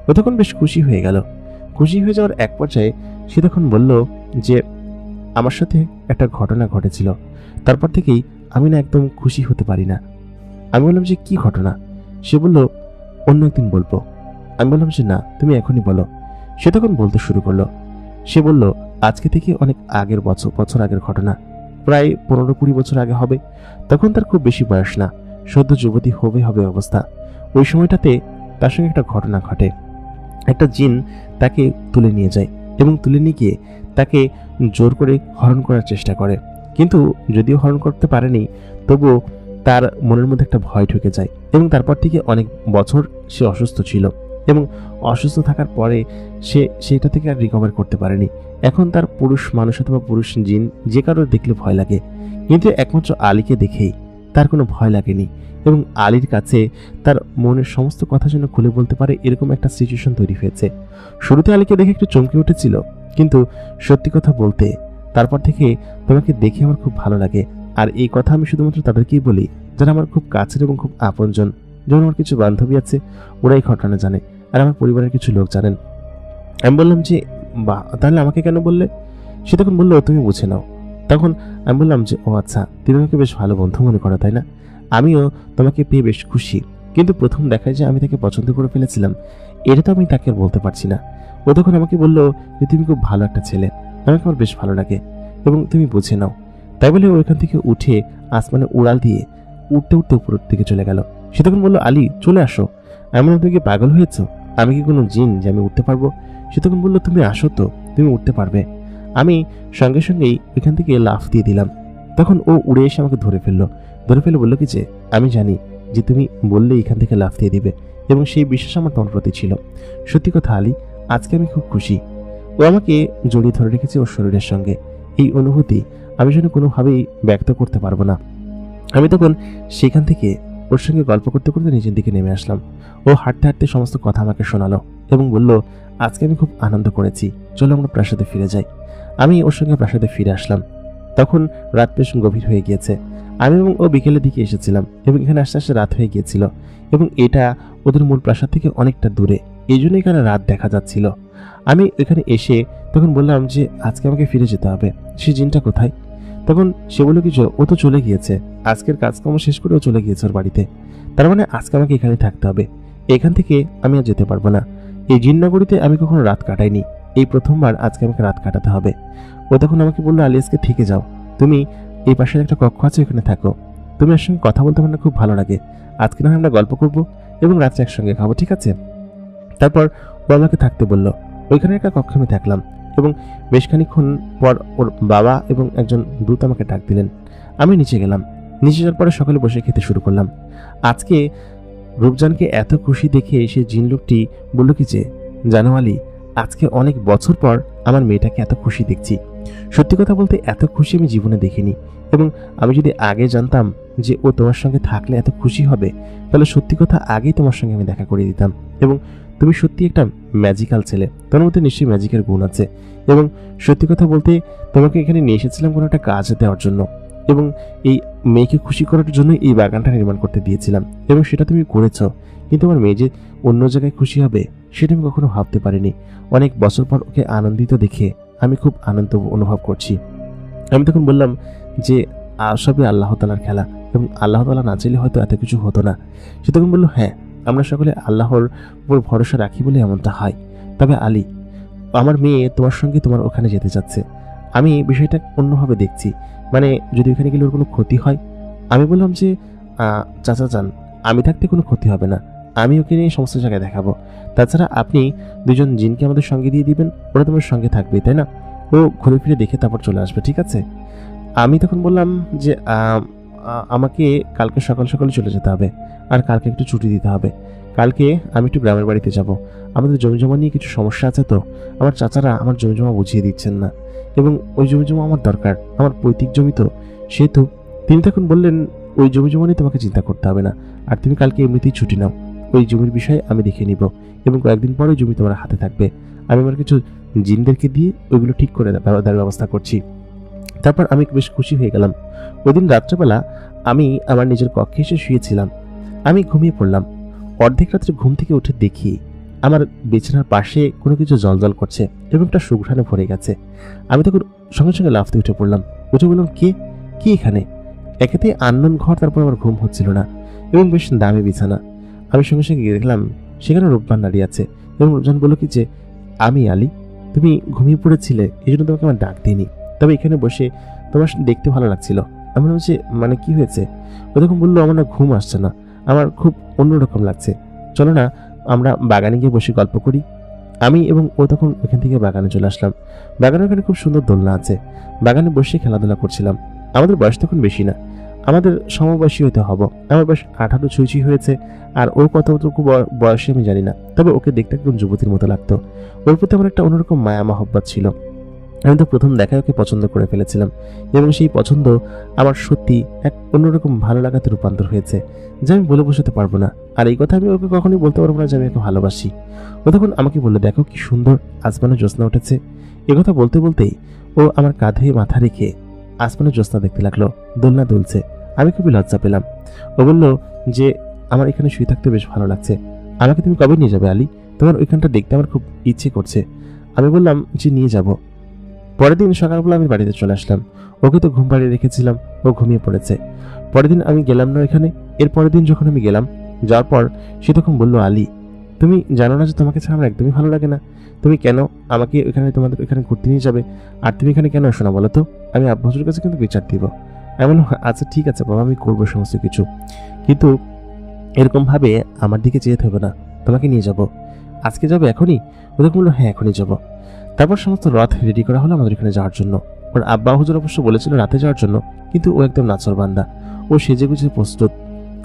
ও তখন বেশ খুশি হয়ে গেল। খুশি হয়ে যাওয়ার এক পর্যায়ে সে তখন বলল যে আমার সাথে একটা ঘটনা ঘটেছিল, তারপর থেকেই আমি না একদম খুশি হতে পারি না। আমি বললাম যে কি ঘটনা? সে বলল, অন্য একদিন বলবো। আমি বললাম যে না, তুমি এখনই বলো। সে তখন বলতে শুরু করলো। সে বলল, আজকে থেকে অনেক আগের বছর আগের ঘটনা, প্রায় 15-20 বছর আগে হবে। তখন তার খুব বেশি বয়স না, সদ্য যুবতী হবে হবে অবস্থা। ওই সময়টাতে তার সঙ্গে একটা ঘটনা ঘটে। একটা জিন তাকে তুলে নিয়ে যায় এবং তুলে নিয়ে গিয়ে তাকে জোর করে হরণ করার চেষ্টা করে। কিন্তু যদিও হরণ করতে পারেনি, তবুও তার মনের মধ্যে একটা ভয় ঢুকে যায় এবং তারপর থেকে অনেক বছর সে অসুস্থ ছিল এবং অসুস্থ থাকার পরে সে সেটা থেকে আর রিকভার করতে পারেনি। এখন তার পুরুষ মানুষ অথবা পুরুষ জিন যে কারো দেখলে ভয় লাগে, কিন্তু একমাত্র আলীকে দেখেই তার কোনো ভয় লাগেনি এবং আলীর কাছে তার মনের সমস্ত কথা যেন খুলে বলতে পারে, এরকম একটা সিচুয়েশন তৈরি হয়েছে। শুরুতে আলীকে দেখে একটু চমকে উঠেছিল, কিন্তু সত্যি কথা বলতে তারপর থেকে তোমাকে দেখে আমার খুব ভালো লাগে। আর এই কথা আমি শুধুমাত্র তাদেরকেই বলি যারা আমার খুব কাছের এবং খুব আপনজন। যেমন আমার কিছু বান্ধবী আছে, ওরাই ঘটনা জানে, আর আমার পরিবারের কিছু লোক জানেন। আমি বললাম যে বাহ, তাহলে আমাকে কেন বললে? সে তখন বললো, তুমি বুঝে নাও। তখন আমি বললাম যে ও আচ্ছা, তুমি আমাকে বেশ ভালো বন্ধু মনে করো, তাই না? আমিও তোমাকে পেয়ে বেশ খুশি, কিন্তু প্রথম দেখায় যে আমি তাকে পছন্দ করে ফেলেছিলাম, এটা তো আমি তাকে আর বলতে পারছি না। ও তখন আমাকে বললো যে তুমি খুব ভালো একটা ছেলে, আমাকে আমার বেশ ভালো লাগে এবং তুমি বুঝে নাও। তাই বলে ওইখান থেকে উঠে আসমানে উড়াল দিয়ে উঠতে উঠতে উপরের দিকে চলে গেল। সে তখন বললো, আলী চলে আসো। এমন তুমি কি পাগল হয়েছো? আমি কি কোনো জিন যে আমি উঠতে পারবো? সে তখন বললো, তুমি আসো তো, তুমি উঠতে পারবে। আমি সঙ্গে সঙ্গেই এখান থেকে লাফ দিয়ে দিলাম। তখন ও উড়ে এসে আমাকে ধরে ফেলে বললো কি যে আমি জানি যে তুমি বললে এখান থেকে লাফ দিয়ে দিবে এবং সেই বিশ্বাস আমার তোমার প্রতি ছিল। সত্যি কথা আলী, আজকে আমি খুব খুশি। ও আমাকে জড়িয়ে ধরে রেখেছে ওর শরীরের সঙ্গে। এই অনুভূতি আমি যেন কোনোভাবেই ব্যক্ত করতে পারবো না। আমি তখন সেখান থেকে ওর সঙ্গে গল্প করতে করতে নিচের দিকে নেমে আসলাম। ও হাঁটতে হাঁটতে সমস্ত কথা আমাকে শোনালো এবং বলল, আজকে আমি খুব আনন্দ করেছি, চলো আমরা প্রাসাদে ফিরে যাই। আমি ওর সঙ্গে প্রাসাদে ফিরে আসলাম। তখন রাত বেশ গভীর হয়ে গিয়েছে। আমি এবং ও বিকেলের দিকে এসেছিলাম এবং এখানে আস্তে আস্তে রাত হয়ে গিয়েছিল এবং এটা ওদের মূল প্রাসাদ থেকে অনেকটা দূরে, এই জন্য এখানে রাত দেখা যাচ্ছিল। আমি এখানে এসে তখন বললাম যে আজকে আমাকে ফিরে যেতে হবে। সে জিনটা কোথায়? তখন সে বলল কিছু, ও তো চলে গিয়েছে, আজকের কাজকর্ম শেষ করে ও চলে গিয়েছে ওর বাড়িতে। তার মানে আজকে আমাকে এখানে থাকতে হবে, এখান থেকে আমি আর যেতে পারবো না। এই জিননগরীতে আমি কখনো রাত কাটাইনি, এই প্রথমবার আজকে আমাকে রাত কাটাতে হবে। ও তখন আমাকে বললো, আলিয়াসকে থেকে যাও, তুমি এই পাশের একটা কক্ষ আছে, ওখানে থাকো। তুমি এর সঙ্গে কথা বলতে আমার খুব ভালো লাগে, আজকে না হয় আমরা গল্প করবো এবং রাত্রে একসঙ্গে খাবো, ঠিক আছে? তারপর ও আমাকে থাকতে বললো। ওইখানে একটা কক্ষে আমি থাকলাম এবং বেশ খানিকক্ষণ পর ওর বাবা এবং একজন দূত আমাকে ডাক দিলেন। আমি নিচে গেলাম। নিচে যাওয়ার পরে সকালে বসে খেতে শুরু করলাম। আজকে রূপজানকে এত খুশি দেখে সে জিন লোকটি বলল কি যে, জানো আলী, আজকে অনেক বছর পর আমার মেয়েটাকে এত খুশি দেখছি। সত্যি কথা বলতে এত খুশি আমি জীবনে দেখিনি এবং আমি যদি আগে জানতাম যে ও তোমার সঙ্গে থাকলে এত খুশি হবে, তাহলে সত্যি কথা আগেই তোমার সঙ্গে আমি দেখা করে দিতাম। এবং তুমি সত্যি একটা ম্যাজিক্যাল ছেলে, তোমার মধ্যে নিশ্চয়ই ম্যাজিকের গুণ আছে। এবং সত্যি কথা বলতে তোমাকে এখানে নিয়ে এসেছিলাম কোনো একটা কাজ দেওয়ার জন্য এবং এই মেয়েকে খুশি করার জন্য এই বাগানটা নির্মাণ করতে দিয়েছিলাম এবং সেটা তুমি করেছো। কিন্তু আমার মেয়ে যে অন্য জায়গায় খুশি হবে সেটা আমি কখনো ভাবতে পারিনি। অনেক বছর পর ওকে আনন্দিত দেখে আমি খুব আনন্দ অনুভব করছি। আমি তখন বললাম যে সবই আল্লাহ তাআলার খেলা এবং আল্লাহ তাআলা না চাইলে হয়তো এত কিছু হতো না। সে তখন বললো, হ্যাঁ, আমরা সকলে আল্লাহর উপর ভরসা রাখি বলে এমনটা হয়। তবে আলী, আমার মেয়ে তোমার সঙ্গে তোমার ওখানে যেতে চাচ্ছে। আমি বিষয়টা অন্যভাবে দেখছি, মানে যদি ওখানে গেলে ওর কোনো ক্ষতি হয়। আমি বললাম যে চাচা যান, আমি থাকতে কোনো ক্ষতি হবে না, আমি ওকে নিয়ে সমস্ত জায়গায় দেখাবো। তাছাড়া আপনি দুজন জিনকে আমাদের সঙ্গে দিয়ে দিবেন, ওরা তোমার সঙ্গে থাকবে, তাই না? ও ঘুরে ফিরে দেখে তারপর চলে আসবে, ঠিক আছে? আমি তখন বললাম যে আমাকে কালকে সকাল সকালে চলে যেতে হবে আর কালকে একটু ছুটি দিতে হবে। কালকে আমি একটু গ্রামের বাড়িতে যাব, আমাদের জমিজমা নিয়ে কিছু সমস্যা আছে, তো আমার চাচারা আমার জমিজমা বুঝিয়ে দিচ্ছেন না এবং ওই জমিজমা আমার দরকার, আমার পৈতৃক জমি তো, সেহেতু তিনি তখন বললেন, ওই জমি জমা নিয়ে তোমাকে চিন্তা করতে হবে না। আর তুমি কালকে এমনিতেই ছুটি নাও, ওই জমির বিষয়ে আমি দেখে নিব এবং কয়েকদিন পরে ওই জমি তোমার হাতে থাকবে। আমি আমার কিছু জিনদেরকে দিয়ে ওইগুলো ঠিক করে দেওয়ার ব্যবস্থা করছি। তারপর আমি বেশ খুশি হয়ে গেলাম। ওই দিন রাত্রেবেলা আমি আমার নিজের কক্ষে এসে শুয়েছিলাম। আমি ঘুমিয়ে পড়লাম। অর্ধেক রাত্রে ঘুম থেকে উঠে দেখি আমার বিছানার পাশে কোনো কিছু জলজল করছে এবং একটা সুঘ্রাণে ভরে গেছে। আমি তখন সঙ্গে সঙ্গে লাফতে উঠে পড়লাম। উঠে বললাম, কে কি এখানে? একেতেই আননোন ঘর, তারপর আমার ঘুম হচ্ছিল না এবং বেশ দামি বিছানা। আমি সঙ্গে সঙ্গে গিয়ে দেখলাম সেখানে রূপবান দাঁড়িয়ে আছে এবং রূপবান বলল কি যে, আমি আলী, তুমি ঘুমিয়ে পড়েছিলে, এই জন্য তোমাকে আমার ডাক দিইনি, তবে এখানে বসে তোমার দেখতে ভালো লাগছিল। আমি বললাম যে মানে কি হয়েছে? ও তখন বললো, আমার না ঘুম আসছে না, আমার খুব অন্যরকম লাগছে, চলো না আমরা বাগানে গিয়ে বসে গল্প করি। আমি এবং ও তখন ওখান থেকে বাগানে চলে আসলাম। বাগানের ওখানে খুব সুন্দর দোলনা আছে, বাগানে বসে খেলাধুলা করছিলাম। আমাদের বয়স তখন বেশি না, আমাদের সমবয়সী হতে হব। আমার বয়স 18 ছুঁই হয়েছে, আর ওর কতটুকু বয়সে আমি জানি না, তবে ওকে দেখতে একদম যুবতীর মতো লাগতো। ওর প্রতি আমার একটা অন্যরকম মায়া মহব্বত ছিল। আমি তো প্রথম দেখায় ওকে পছন্দ করে ফেলেছিলাম এবং সেই পছন্দ আমার সত্যি এক অন্যরকম ভালো লাগাতে রূপান্তর হয়েছে, যা আমি বলে বোঝাতে পারবো না। আর এই কথা আমি ওকে কখনোই বলতে পারবো না যে আমি ওকে ভালোবাসি। ও তখন আমাকে বললো, দেখো কি সুন্দর আসমানে জ্যোৎস্না উঠেছে। এ কথা বলতে বলতেই ও আমার কাঁধে মাথা রেখে আসমানে জ্যোৎস্না দেখতে লাগলো, দোলনা দুলছে। আমি খুবই লজ্জা পেলাম। ও বলল যে, আমার এখানে শুয়ে থাকতে বেশ ভালো লাগছে, আমাকে তুমি কবে নিয়ে যাবে আলী? তোমার ওইখানটা দেখতে আমার খুব ইচ্ছে করছে। আমি বললাম যে নিয়ে যাব। পরের দিন সকালবেলা আমি বাড়িতে চলে আসলাম। ওকে তো ঘুম পাড়িয়ে রেখেছিলাম, ও ঘুমিয়ে পড়েছে। পরের দিন আমি গেলাম না এখানে। এর পরের দিন যখন আমি গেলাম, যাওয়ার পর সে তখন বলল, আলী, তুমি জানো না যে তোমাকে ছাড়া আমার একদমই ভালো লাগে না? তুমি কেন আমাকে এখানে তোমাদের এখানে ঘুরতে নিয়ে যাবে? আর তুমি এখানে কেন আসো না বলো তো? আমি আব্বু হুজুরের কাছে কিন্তু বিচার দিব। আমি বললাম, আচ্ছা ঠিক আছে বাবা, আমি করবো সমস্ত কিছু, কিন্তু এরকম ভাবে আমার দিকে যেতে হবে না, তোমাকে নিয়ে যাব। আজকে যাবে এখনই? ওদের বললো, হ্যাঁ এখনই যাব। তারপর সমস্ত রথ রেডি করা হলো আমাদের এখানে যাওয়ার জন্য। ওর আব্বা হুজুর অবশ্য বলেছিল রাতে যাওয়ার জন্য, কিন্তু ও একদম নাচরবান্দা, ও সেজে গুজে প্রস্তুত।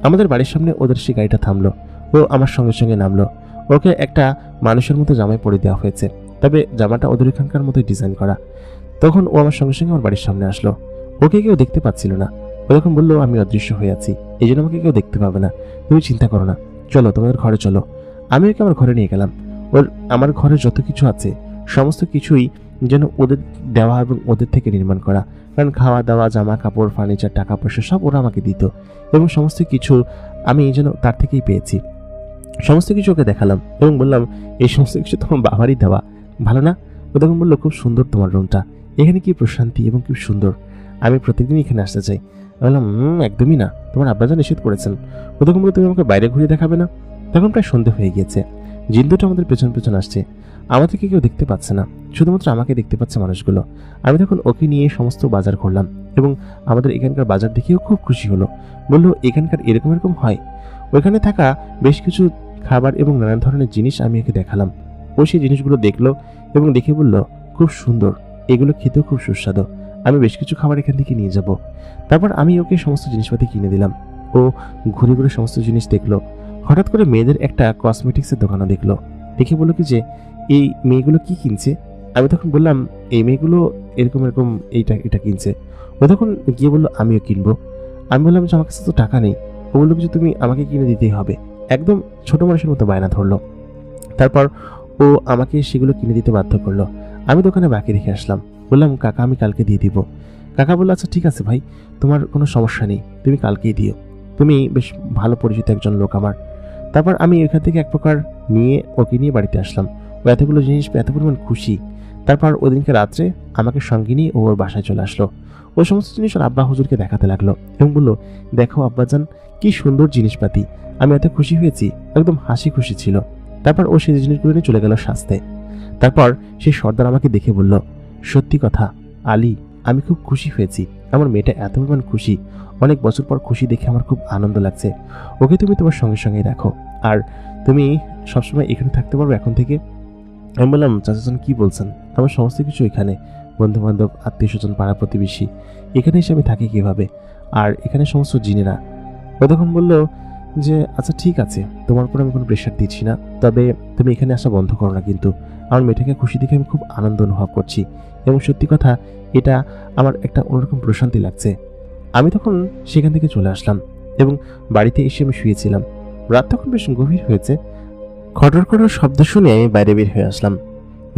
আমাদের বাড়ির সামনে ওদের সেই গাড়িটা থামলো, ও আমার সঙ্গে সঙ্গে নামলো। ওকে একটা মানুষের মতো জামাই পরে দেওয়া হয়েছে, তবে জামাটা ওদের এখানকার মতোই ডিজাইন করা। তখন ও আমার সঙ্গে সঙ্গে আমার বাড়ির সামনে আসলো। ওকে কেউ দেখতে পাচ্ছিল না। ও যখন বললো আমি অদৃশ্য হয়ে আছি, এই জন্য আমাকে কেউ দেখতে পাবে না, তুমি চিন্তা করো না, চলো তোমাদের ঘরে চলো। আমি ওকে আমার ঘরে নিয়ে গেলাম। ওর আমার ঘরে যত কিছু আছে সমস্ত কিছুই যেন ওদের দেওয়া এবং ওদের থেকে নির্মাণ করা, কারণ খাওয়া দাওয়া, জামা কাপড়, ফার্নিচার, টাকা পয়সা সব ওরা আমাকে দিত এবং সমস্ত কিছু আমি যেন তার থেকেই পেয়েছি। সমস্ত কিছু ওকে দেখালাম এবং বললাম, এই সমস্ত কিছু তোমার বাবারই দেওয়া, ভালো না? ও তখন বললো, খুব সুন্দর তোমার রুমটা, এখানে কি প্রশান্তি এবং খুব সুন্দর, আমি প্রত্যেকদিন এখানে আসতে চাই। আমি বললাম, একদমই না, তোমার আব্বাজান নিষেধ করেছেন। ও তখন বললো, তুমি আমাকে বাইরে ঘুরিয়ে দেখাবে না? তখন প্রায় সন্ধে হয়ে গিয়েছে, জিন্দুটা আমাদের পেছন পেছন আসছে। আমাদেরকে কেউ দেখতে পাচ্ছে না, শুধুমাত্র আমাকে দেখতে পাচ্ছে মানুষগুলো। আমি তখন ওকে নিয়ে সমস্ত বাজার করলাম এবং আমাদের এখানকার বাজার দেখেও খুব খুশি হলো। বললো, এখানকার এরকম এরকম হয়। ওইখানে থাকা বেশ কিছু খাবার এবং নানান ধরনের জিনিস আমি ওকে দেখালাম। ও সেই জিনিসগুলো দেখলো এবং দেখে বলল, খুব সুন্দর, এগুলো খেতেও খুব সুস্বাদু, আমি বেশ কিছু খাবার এখান থেকে নিয়ে যাব। তারপর আমি ওকে সমস্ত জিনিসপাতি কিনে দিলাম। ও ঘুরে ঘুরে সমস্ত জিনিস দেখলো। হঠাৎ করে মেয়েদের একটা কসমেটিক্সের দোকানও দেখলো। দেখে বললো কি যে, এই মেয়েগুলো কি কিনছে? আমি তখন বললাম, এই মেয়েগুলো এরকম এরকম এটা কিনছে। ও তখন গিয়ে বললো, আমিও কিনবো। আমি বললাম যে, আমার কাছে তো টাকা নেই। ও বললো যে, তুমি আমাকে কিনে দিতেই হবে। একদম ছোট মানুষের মতো বায়না ধরলো। তারপর ও আমাকে সেগুলো কিনে দিতে বাধ্য করলো। আমি দোকানে বাকি রেখে আসলাম। বললাম, কাকা আমি কালকে দিয়ে দিব। কাকা বললো, আচ্ছা ঠিক আছে ভাই, তোমার কোনো সমস্যা নেই, তুমি কালকেই দিও, তুমি বেশ ভালো পরিচিত একজন লোক আমার। তারপর আমি ওইখান থেকে এক প্রকার নিয়ে ওকে নিয়ে বাড়িতে আসলাম। ও এতগুলো জিনিস এত পরিমাণ খুশি। তারপর ওদিনকে রাত্রে আমাকে সঙ্গে নিয়ে ও ওর বাসায় চলে আসলো। ও সমস্ত জিনিস ওর আব্বা হুজুরকে দেখাতে লাগলো এবং বললো, দেখো আব্বাজান, কি সুন্দর জিনিসপাতি, আমি এত খুশি হয়েছি, একদম হাসি খুশি ছিল। তারপর ও সেই জিনিসগুলো নিয়ে চলে গেল সাজতে। তারপর সেই সর্দার আমাকে দেখে বলল, সত্যি কথা আলী, আমি খুব খুশি হয়েছি, আমার মেয়েটা এত পরিমাণ খুশি, অনেক বছর পর খুশি দেখে আমার খুব আনন্দ লাগছে। ওকে তুমি তোমার সঙ্গে সঙ্গে রাখো, আর তুমি সবসময় এখানে থাকতে পারবে এখন থেকে। আমি বললাম, চাচাজান কি বলছেন? আমার সমস্ত কিছু এখানে, বন্ধু বান্ধব, আত্মীয় স্বজন, পাড়া প্রতিবেশী, এখানে এসে আমি থাকি কিভাবে? আর এখানে সমস্ত জিনেরা। ও তখন বললো যে, আচ্ছা ঠিক আছে, তোমার উপর আমি কোনো প্রেশার দিচ্ছি না, তবে তুমি এখানে আসা বন্ধ করো না কিন্তু। আমার মেয়েটাকে খুশি দেখে আমি খুব আনন্দ অনুভব করছি এবং সত্যি কথা, এটা আমার একটা অন্যরকম প্রশান্তি লাগছে। আমি তখন সেখান থেকে চলে আসলাম এবং বাড়িতে এসে আমি শুয়েছিলাম। রাত তখন বেশ গভীর হয়েছে। খটর খটর শব্দ শুনে আমি বাইরে বের হয়ে আসলাম।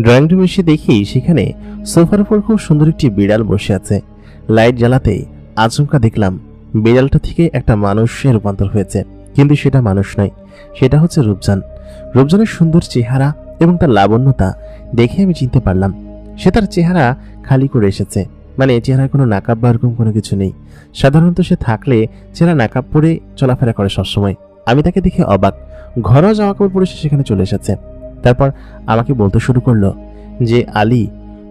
ড্রয়িং রুমে এসে দেখি সেখানে সোফার উপর খুব সুন্দর একটি বিড়াল বসে আছে। লাইট জ্বালাতেই আচমকা দেখলাম বিড়ালটা থেকে একটা মানুষে রূপান্তর হয়েছে, কিন্তু সেটা মানুষ নয়, সেটা হচ্ছে রূপজান। রূপজানের সুন্দর চেহারা এবং তার লাবণ্যতা দেখে আমি চিনতে পারলাম সে তার চেহারা খালি করে এসেছে, মানে চেহারায় কোনো নাকাব বা এরকম কোনো কিছু নেই। সাধারণত সে থাকলে চেহারা নাকাব পরে চলাফেরা করে সবসময়। আমি তাকে দেখে অবাক। ঘরোয়া জামা কাপড় পরে সে সেখানে চলে এসেছে। তারপর আমাকে বলতে শুরু করলো যে আলী,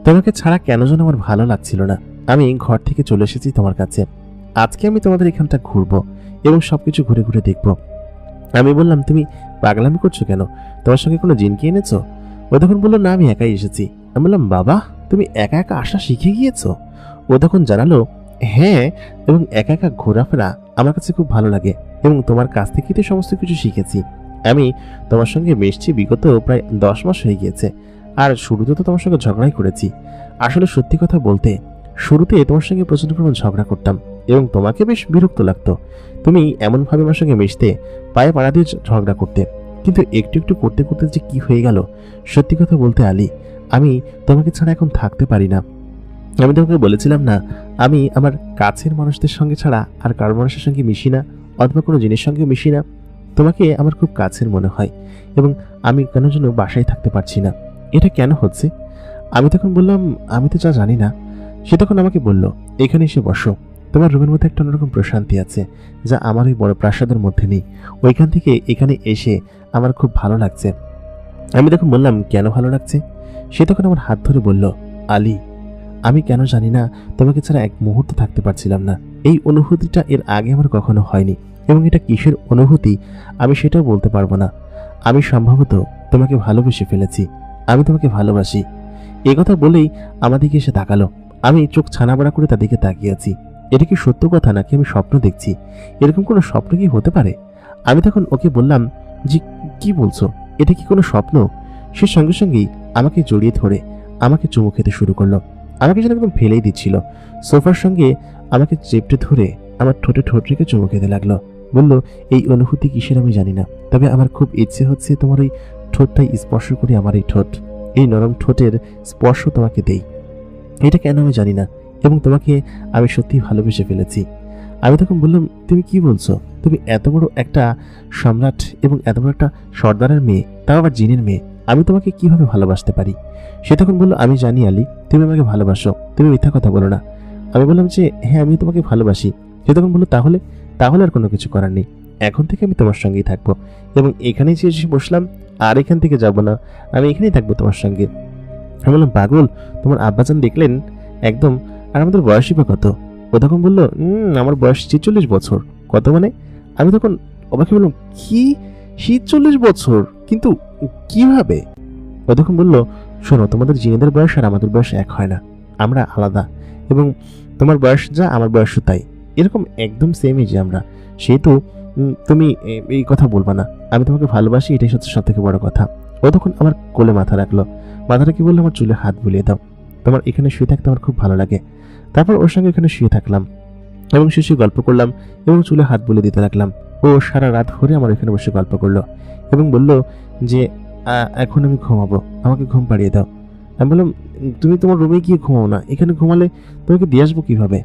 তোমাকে ছাড়া কেন যেন আমার ভালো লাগছিল না। আমি ঘর থেকে চলে এসেছি তোমার কাছে। আজকে আমি তোমাদের এখানটা ঘুরবো এবং সবকিছু ঘুরে ঘুরে দেখবো। আমি বললাম, তুমি পাগলামি করছো কেন? তোমার সঙ্গে কোনো জিনকে এনেছো? ও তখন বললো, না, আমি একাই এসেছি। আমি বললাম, বাবা, তুমি একা একা আসা শিখে গিয়েছো? ও তখন জানালো, হ্যাঁ, এবং একা একা ঘোরাফেরা আমার কাছে খুব ভালো লাগে এবং তোমার কাছ থেকেই তো সমস্ত কিছু শিখেছি। আমি তোমার সঙ্গে মিশছি বিগত প্রায় 10 মাস হয়ে গিয়েছে, আর শুরুতে তো তোমার সঙ্গে ঝগড়াই করেছি। আসলে সত্যি কথা বলতে, শুরুতে তোমার সঙ্গে প্রচন্ড পরিমাণ ঝগড়া করতাম এবং তোমাকে বেশ বিরক্ত লাগতো। তুমি এমনভাবে আমার সঙ্গে মিশতে, পায়ে পাড়া দিয়ে ঝগড়া করতে, কিন্তু একটু একটু করতে করতে যে কি হয়ে গেল, সত্যি কথা বলতে আলী, আমি তোমাকে ছাড়া এখন থাকতে পারি না। আমি তোমাকে বলেছিলাম না, আমি আমার কাছের মানুষদের সঙ্গে ছাড়া আর কারো মানুষের সঙ্গে মিশি না, অথবা কোনো জিনিসের সঙ্গে মিশি না। তোমাকে আমার খুব কাছের মনে হয় এবং আমি কেন যেন বাসায় থাকতে পারছি না। এটা কেন হচ্ছে? আমি তখন বললাম, আমি তো যা জানি না। সে তখন আমাকে বলল, এখানে এসে বসো। তোমার রুমের মধ্যে একটা অন্যরকম প্রশান্তি আছে, যা আমার ওই বড় প্রাসাদের মধ্যে নেই। ওইখান থেকে এখানে এসে আমার খুব ভালো লাগছে। আমি তখন বললাম, কেন ভালো লাগছে? সে তখন আমার হাত ধরে বলল, আলী, আমি কেন জানি না তোমাকে ছাড়া এক মুহূর্ত থাকতে পারছিলাম না। এই অনুভূতিটা এর আগে আমার কখনো হয়নি, এবং এটা কিসের অনুভূতি আমি সেটাও বলতে পারবো না। আমি সম্ভবত তোমাকে ভালোবেসে ফেলেছি। আমি তোমাকে ভালোবাসি। এ কথা বলেই আমার দিকে এসে তাকালো। আমি চোখ ছানাবড়া করে তার দিকে তাকিয়ে আছি। এটা কি সত্য কথা নাকি আমি স্বপ্ন দেখছি? এরকম কোনো স্বপ্ন কি হতে পারে? আমি তখন ওকে বললাম, যে কি বলছো, এটা কি কোনো স্বপ্ন? সে সঙ্গে সঙ্গেই আমাকে জড়িয়ে ধরে আমাকে চুমু খেতে শুরু করলো। আমাকে যেন একদম ফেলেই দিচ্ছিল। সোফার সঙ্গে আমাকে চেপটে ধরে আমার ঠোঁটে ঠোঁট রেখে চুমু খেতে লাগলো। বলল, এই অনুভূতি কিসের আমি জানি না, তবে আমার খুব ইচ্ছে হচ্ছে তোমার ওই ঠোঁটটাই স্পর্শ করি। আমার এই ঠোঁট, এই নরম ঠোঁটের স্পর্শ তোমাকে দেই। এটা কেন আমি জানি না, এবং তোমাকে আমি সত্যিই ভালোবেসে ফেলেছি। আমি তখন বললাম, তুমি কি বলছো? তুমি এত বড় একটা সম্রাট এবং এত বড় একটা সর্দারের মেয়ে, তাও আবার জিনের মেয়ে, আমি তোমাকে কিভাবে ভালোবাসতে পারি? সে তখন বলল, আমি জানি আলী, তুমি আমাকে ভালোবাসো, তুমি মিথ্যা কথা বলো না। আমি বললাম যে, হ্যাঁ, আমি তোমাকে ভালোবাসি। সে তখন বললো, তাহলে তাহলে আর কোনো কিছু করার নেই। এখন থেকে আমি তোমার সঙ্গেই থাকবো এবং এখানেই যে এসে বসলাম, আর এখান থেকে যাব না, আমি এখানেই থাকবো তোমার সঙ্গে। আমি বললাম, পাগল, তোমার আব্বাজান দেখলেন একদম, আর আমাদের বয়সই বা কত? ও তখন বললো, আমার বয়স 46 বছর। কত মানে? আমি তখন অবাক বললাম, কি 46 বছর? কিন্তু কিভাবে? ও তখন বললো, শোনো, তোমাদের জিনেদের বয়স আর আমাদের বয়স এক হয় না, আমরা আলাদা, এবং তোমার বয়স যা আমার বয়সও তাই, এরকম একদম সেম এজে আমরা। সেহেতু তুমি এই কথা বলবা না। আমি তোমাকে ভালোবাসি, এটাই হচ্ছে সব থেকে বড় কথা। ও তখন আমার কোলে মাথা রাখলো। মাথাটা কি বললো, আমার চুলে হাত বুলিয়ে দাও, তোমার এখানে শুয়ে থাকতে আমার খুব ভালো লাগে। তারপর ওর সঙ্গে এখানে শুয়ে থাকলাম এবং শুয়ে গল্প করলাম এবং চুলে হাত বুলিয়ে দিতে লাগলাম। ও সারা রাত ভরে আমার এখানে বসে গল্প করলো এবং বলল যে, এখন আমি ঘুমাবো, আমাকে ঘুম পাড়িয়ে দাও। আমি বললাম, তুমি তোমার রুমে গিয়ে ঘুমাও না, এখানে ঘুমালে তোমাকে দিয়ে আসবো কিভাবে?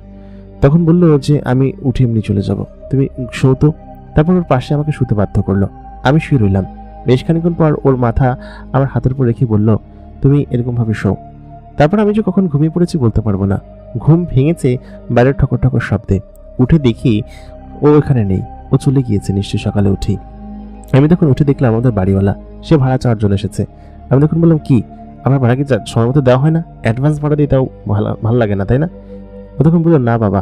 তখন বললো যে, আমি উঠে এমনি চলে যাব, তুমি শোতো। তারপর ওর পাশে আমাকে শুতে বাধ্য করলো। আমি শুয়ে রইলাম। বেশ খানিক্ষণ পর ওর মাথা আমার হাতের উপর রেখে বলল, তুমি এরকম ভাবে শো। তারপর আমি যে কখন ঘুমিয়ে পড়েছি বলতে পারবো না। ঘুম ভেঙেছে বাইরের ঠকর ঠকর শব্দে। উঠে দেখি ও এখানে নেই, ও চলে গিয়েছে নিশ্চয়ই সকালে উঠি। আমি তখন উঠে দেখলাম আমাদের বাড়িওয়ালা, সে ভাড়া চাওয়ার জন্য এসেছে। আমি তখন বললাম, কি আমার ভাড়া কি সময় মতো দেওয়া হয় না? অ্যাডভান্স ভাড়া দিয়ে তাও ভালো লাগে না, তাই না? ও তখন বললো, না বাবা,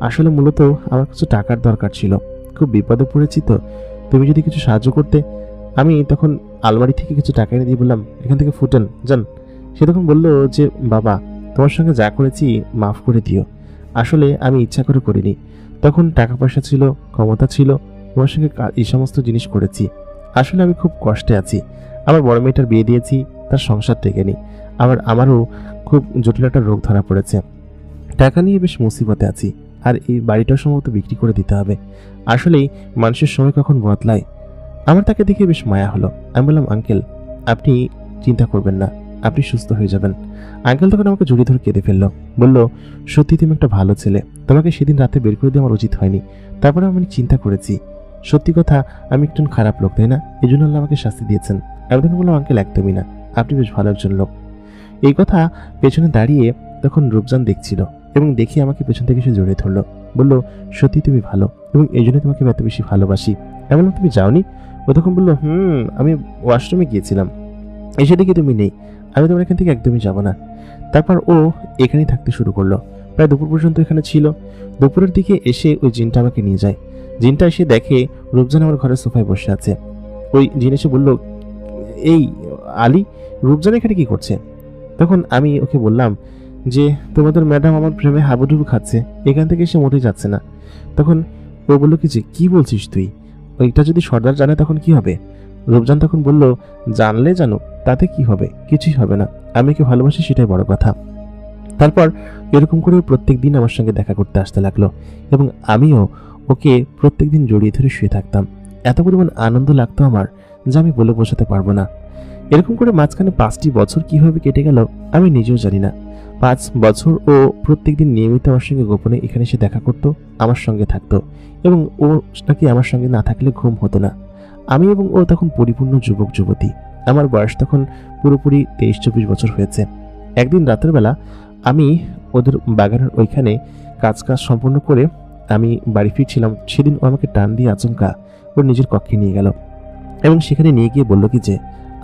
আসলে মূলত আমার কিছু টাকার দরকার ছিল, খুব বিপদে পড়েছি, তো তুমি যদি কিছু সাহায্য করতে। আমি তখন আলমারি থেকে কিছু টাকা এনে দিয়ে বললাম, এখান থেকে ফুটেন যান। সে তখন বললো যে, বাবা, তোমার সঙ্গে যা করেছি মাফ করে দিও, আসলে আমি ইচ্ছা করে করিনি। তখন টাকা পয়সা ছিল, ক্ষমতা ছিল, তোমার সঙ্গে এই সমস্ত জিনিস করেছি। আসলে আমি খুব কষ্টে আছি। আমার বড় মেয়েটার বিয়ে দিয়েছি, তার সংসার টেকেনি। আমারও খুব জটিল একটা রোগ ধরা পড়েছে। টাকা নিয়ে বেশ মুসিবতে আছি। আর এই বাড়িটাও সম্ভবত বিক্রি করে দিতে হবে। আসলেই মানুষের সময় কখন বদলায়। আমার তাকে দেখে বেশ মায়া হলো। আমি বললাম, আঙ্কেল আপনি চিন্তা করবেন না, আপনি সুস্থ হয়ে যাবেন। আঙ্কেল তখন আমাকে জড়িয়ে ধরে কেঁদে ফেললো। বলল, সত্যি তুমি একটা ভালো ছেলে, তোমাকে সেদিন রাতে বের করে দেওয়া আমার উচিত হয়নি। তারপরে আমি চিন্তা করেছি, সত্যি কথা আমি একজন খারাপ লোক, তাই না? এই জন্য আল্লাহ আমাকে শাস্তি দিয়েছেন। আমি তখন বললাম, আঙ্কেল একদমই না, আপনি বেশ ভালো একজন লোক। এই কথা পেছনে দাঁড়িয়ে তখন রূপজান দেখছিল এবং দেখে আমাকে পেছন থেকে সে জড়িয়ে ধরলো। বলল, সত্যি তুমি ভালো এবং এই জন্য তোমাকে এত বেশি ভালোবাসি। আমি বললাম, তুমি যাওনি? ও তখন বললো, আমি ওয়াশরুমে গিয়েছিলাম, এসে দেখি তুমি নেই, আমি তোমার এখান থেকে একদমই যাব না। তারপর ও এখানেই থাকতে শুরু করলো। প্রায় দুপুর পর্যন্ত এখানে ছিল। দুপুরের দিকে এসে ওই জিনটা আমাকে নিয়ে যায়। জিনটা এসে দেখে রূপজান আমার ঘরের সোফায় বসে আছে। ওই জিন এসে বলল, এই আলী, রূপজান এখানে কি করছে? তখন আমি ওকে বললাম যে, তোমাদের ম্যাডাম আমার প্রেমে হাবুডুবু খাচ্ছে, এখান থেকে এসে মোটেই যাচ্ছে না। তখন ও বললো কি বলছিস তুই? ওইটা যদি সর্দার জানে তখন কি হবে? রূপজান তখন বলল, জানলে জানো, তাতে কি হবে? কিছুই হবে না, আমি ওকে ভালোবাসি, সেটাই বড় কথা। তারপর এরকম করে প্রত্যেক দিন আমার সঙ্গে দেখা করতে আসতে লাগলো এবং আমিও ওকে প্রত্যেক দিন জড়িয়ে ধরে শুয়ে থাকতাম। এত পরিমাণ আনন্দ লাগতো আমার যা আমি বলে বোঝাতে পারবো না। এরকম করে মাঝখানে 5টি বছর কিভাবে কেটে গেল আমি নিজেও জানি না। 5 বছর ও প্রত্যেকদিন নিয়মিত আমার সঙ্গে গোপনে এখানে এসে দেখা করতো, আমার সঙ্গে থাকতো এবং ও নাকি আমার সঙ্গে না থাকলে ঘুম হতো না। আমি এবং ও তখন পরিপূর্ণ যুবক যুবতী। আমার বয়স তখন পুরোপুরি 23-24 বছর হয়েছে। একদিন রাতের বেলা আমি ওদের বাগানের ওইখানে কাজ সম্পন্ন করে আমি বাড়ি ফিরছিলাম। সেদিন ও আমাকে টান দিয়ে আচমকা ওর নিজের কক্ষে নিয়ে গেল এবং সেখানে নিয়ে গিয়ে বলল কি যে,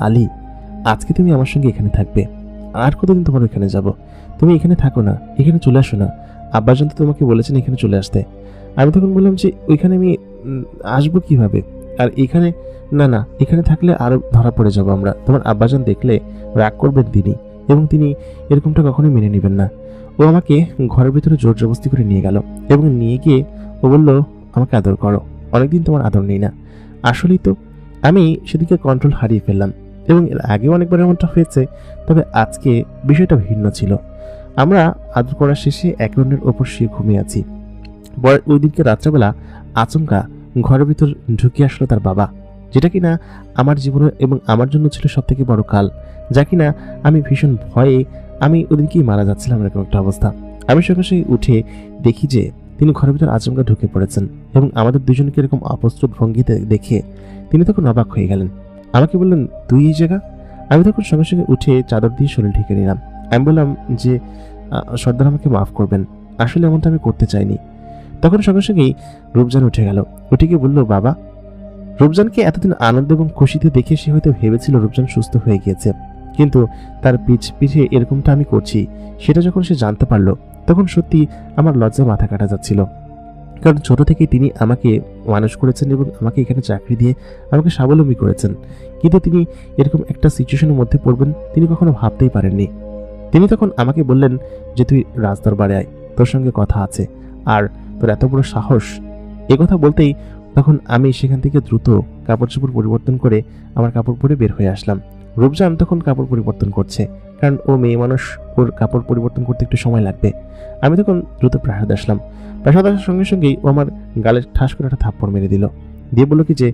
আলী, আজকে তুমি আমার সঙ্গে এখানে থাকবে, আর কতদিন তোমার ওখানে যাব? তুমি এখানে থাকো না, এখানে চলে আসো না, আব্বাজান তো তোমাকে বলেছেন এখানে চলে আসতে। আমি তখন বললাম যে, ওইখানে আমি আসবো কিভাবে? আর এখানে না, এখানে থাকলে আরো ধরা পড়ে যাবো আমরা, তোমার আব্বাজান দেখলে রাগ করবেন তিনি, এবং তিনি এরকমটা কখনোই মেনে নেবেন না। ও আমাকে ঘরের ভিতরে জোর জবরদস্তি করে নিয়ে গেল এবং নিয়ে গিয়ে ও বলল, আমাকে আদর করো, অনেকদিন তোমার আদর নেই না। আসলেই তো আমি সেদিকে কন্ট্রোল হারিয়ে ফেললাম এবং এর আগেও অনেকবার এমনটা হয়েছে, তবে আজকে বিষয়টা ভিন্ন ছিল। আমরা আদর করার শেষে একে অন্যের ওপর শুয়ে ঘুমিয়ে আছি। ওই দিনকে রাত্রেবেলা আচমকা ঘরের ভিতর ঢুকে আসলো তার বাবা, যেটা কিনা আমার জীবনে এবং আমার জন্য ছিল সব থেকে বড় কাল, যা কিনা আমি ভীষণ ভয়ে আমি ওদিনকেই মারা যাচ্ছিলাম এরকম একটা অবস্থা। আমি সঙ্গে সঙ্গে উঠে দেখি যে তিনি ঘরের ভিতর আচমকা ঢুকে পড়েছেন এবং আমাদের দুজনকে এরকম অপ্রস্তুত ভঙ্গিতে দেখে তিনি তখন অবাক হয়ে গেলেন। আমাকে বললেন, তুই এই জায়গা? আমি তখন সঙ্গে সঙ্গে উঠে চাদর দিয়ে শরীর ঢেকে নিলাম। আমি বললাম যে, সর্দার আমাকে মাফ করবেন, আসলে এমনটা আমি করতে চাইনি। তখন সঙ্গে সঙ্গেই রূপজান উঠে গেল। উঠে গিয়ে বলল, বাবা। রূপজানকে এতদিন আনন্দ এবং খুশিতে দেখে সে হয়তো ভেবেছিল রূপজান সুস্থ হয়ে গিয়েছে, কিন্তু তার পিছে এরকমটা আমি করছি সেটা যখন সে জানতে পারলো তখন সত্যি আমার লজ্জায় মাথা কাটা যাচ্ছিল। কারণ ছোট থেকেই তিনি আমাকে মানুষ করেছেন এবং আমাকে এখানে চাকরি দিয়ে আমাকে স্বাবলম্বী করেছেন, কিন্তু তিনি এরকম একটা সিচুয়েশনের মধ্যে পড়বেন তিনি কখনো ভাবতেই পারেননি। তিনি তখন আমাকে বললেন যে, তুই রাজদরবারে আয়, তোর সঙ্গে কথা আছে, আর তোর এত বড় সাহস। কথা বলতেই তখন আমি সেখান থেকে দ্রুত কাপড় চোপড় পরিবর্তন করে আমার কাপড় পরে বের হয়ে আসলাম। রূপজান তখন কাপড় পরিবর্তন করছে, কারণ ও মেয়ে মানুষ, ওর কাপড় পরিবর্তন করতে একটু সময় লাগবে। আমি তখন দ্রুত প্রাসাদ আসলাম। প্রাসাদ আসার সঙ্গে সঙ্গেই ও আমার গালে ঠাস করে একটা থাপ্পড় মেরে দিল, দিয়ে বললো কি যে,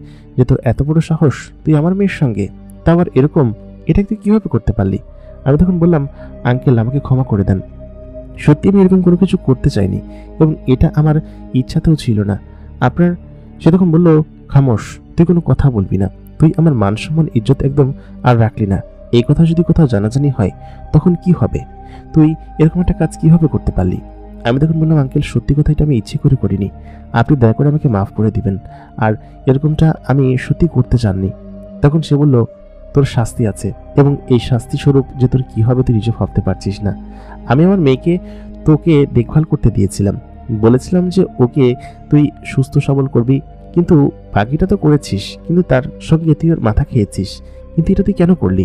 তোর এত বড় সাহস, তুই আমার মেয়ের সঙ্গে, তা আবার এরকম, এটা তুই কিভাবে করতে পারলি? আমি তখন বললাম, আঙ্কেল আমাকে ক্ষমা করে দেন, সত্যি আমি এরকম কোনো কিছু করতে চাইনি এবং এটা আমার ইচ্ছাতেও ছিল না আপনার। সে তখন বলল, খামোশ, তুই কোনো কথা বলবি না, তুই আমার মান সম্মান ইজ্জত একদম আর রাখলি না। এই কথা যদি কোথাও জানাজানি হয় তখন কি হবে? তুই এরকম একটা কাজ কিভাবে করতে পারলি? আমি তখন বললাম, আঙ্কেল সত্যি কথা, এটা আমি ইচ্ছে করে করিনি, আপনি দয়া করে আমাকে মাফ করে দিবেন, আর এরকমটা আমি সত্যি করতে চাননি। তখন সে বলল, তোর শাস্তি আছে এবং এই শাস্তি স্বরূপ যে তোর কি হবে তুই নিজে ভাবতে পারছিস না। আমি আমার মেয়েকে তোকে দেখভাল করতে দিয়েছিলাম, বলেছিলাম যে ওকে তুই সুস্থ সবল করবি, কিন্তু বাকিটা তো করেছিস, কিন্তু তার সঙ্গে তুই ওর মাথা খেয়েছিস, কিন্তু এটা তুই কেন করলি?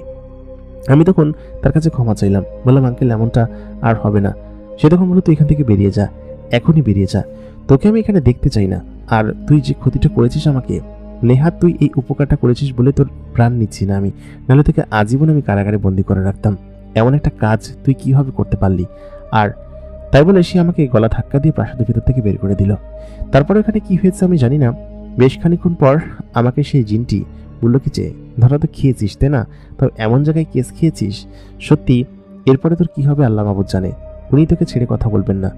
আমি তখন তার কাছে ক্ষমা চাইলাম, বললাম, আঙ্কেল এমনটা আর হবে না। সে তখন বলল, তুই এখান থেকে বেরিয়ে যা, এখনই বেরিয়ে যা, তোকে আমি এখানে দেখতে চাই না। আর তুই যে ক্ষতিটা করেছিস আমাকে, নেহাত তুই এই উপকারটা করেছিস বলে তোর প্রাণ নিচ্ছি না আমি, নাহলে তোকে আজীবন আমি কারাগারে বন্দি করে রাখতাম। এমন একটা কাজ তুই কিভাবে করতে পারলি? আর তাই বলে সে আমাকে গলা ধাক্কা দিয়ে প্রাসাদের ভিতর থেকে বের করে দিল। তারপর এখানে কি হয়েছে আমি জানি না। বেশ খানিক্ষণ পর আমাকে সেই জিনটি বলল কি যে, ধরা তো খেয়েছিস তাই না, তবে এমন জায়গায় কেস খেয়েছিস, সত্যি এরপরে তোর কি হবে আল্লাহ মাবুদ জানে, উনি তোকে ছেড়ে কথা বলবেন না।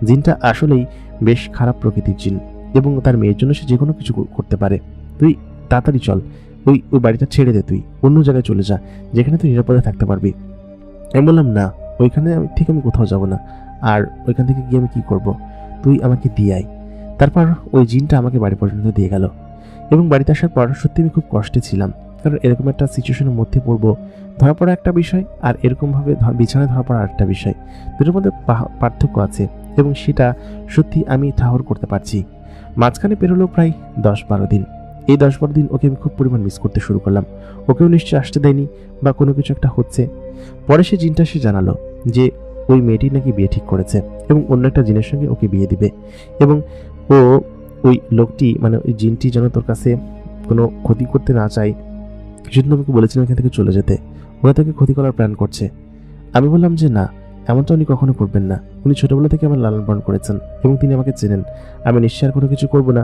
জিনটা আসলেই বেশ খারাপ প্রকৃতির জিন এবং তার মেয়ের জন্য সে যে কোনো কিছু করতে পারে। তুই তাড়াতাড়ি চল, ওই ওই বাড়িটা ছেড়ে দে, তুই অন্য জায়গায় চলে যা যেখানে তুই নিরাপদে থাকতে পারবি। আমি বললাম না, ওইখানে থেকে আমি কোথাও যাব না, আর ওইখান থেকে গিয়ে আমি কি করব, তুই আমাকে দিয়ে আয়। তারপর ওই জিনটা আমাকে বাড়ি পর্যন্ত দিয়ে গেল এবং বাড়িতে আসার পর সত্যি আমি খুব কষ্টে ছিলাম, কারণ এরকম একটা সিচুয়েশনের মধ্যে পড়বো, ধরা পড়া একটা বিষয় আর এরকমভাবে বিছানায় ধরা পড়া আরেকটা বিষয়, দুটোর মধ্যে পার্থক্য আছে এবং সেটা সত্যি আমি ঠাহর করতে পারছি। মাঝখানে পেরোলো প্রায় 10-12 দিন। এই 10-12 দিন ওকে আমি খুব পরিমাণ মিস করতে শুরু করলাম। ওকেও নিশ্চয়ই আসতে দেয়নি বা কোনো কিছু একটা হচ্ছে। পরে সে জিনটা সে জানালো যে ওই মেয়েটি নাকি বিয়ে ঠিক করেছে এবং অন্য একটা জিনের সঙ্গে ওকে বিয়ে দিবে, এবং ও ওই লোকটি মানে ওই জিনটি যেন তোর কাছে কোনো ক্ষতি করতে না চায়, সেজন্য আমাকে বলেছিলাম এখান থেকে চলে যেতে। ওরা তাকে ক্ষতি করার প্ল্যান করছে। আমি বললাম যে না, এমনটা উনি কখনো করবেন না, উনি ছোটবেলা থেকে আমার লালন পালন করেছেন এবং তিনি আমাকে চেনেন, আমি নিশ্চয় আর কোনো কিছু করবো না।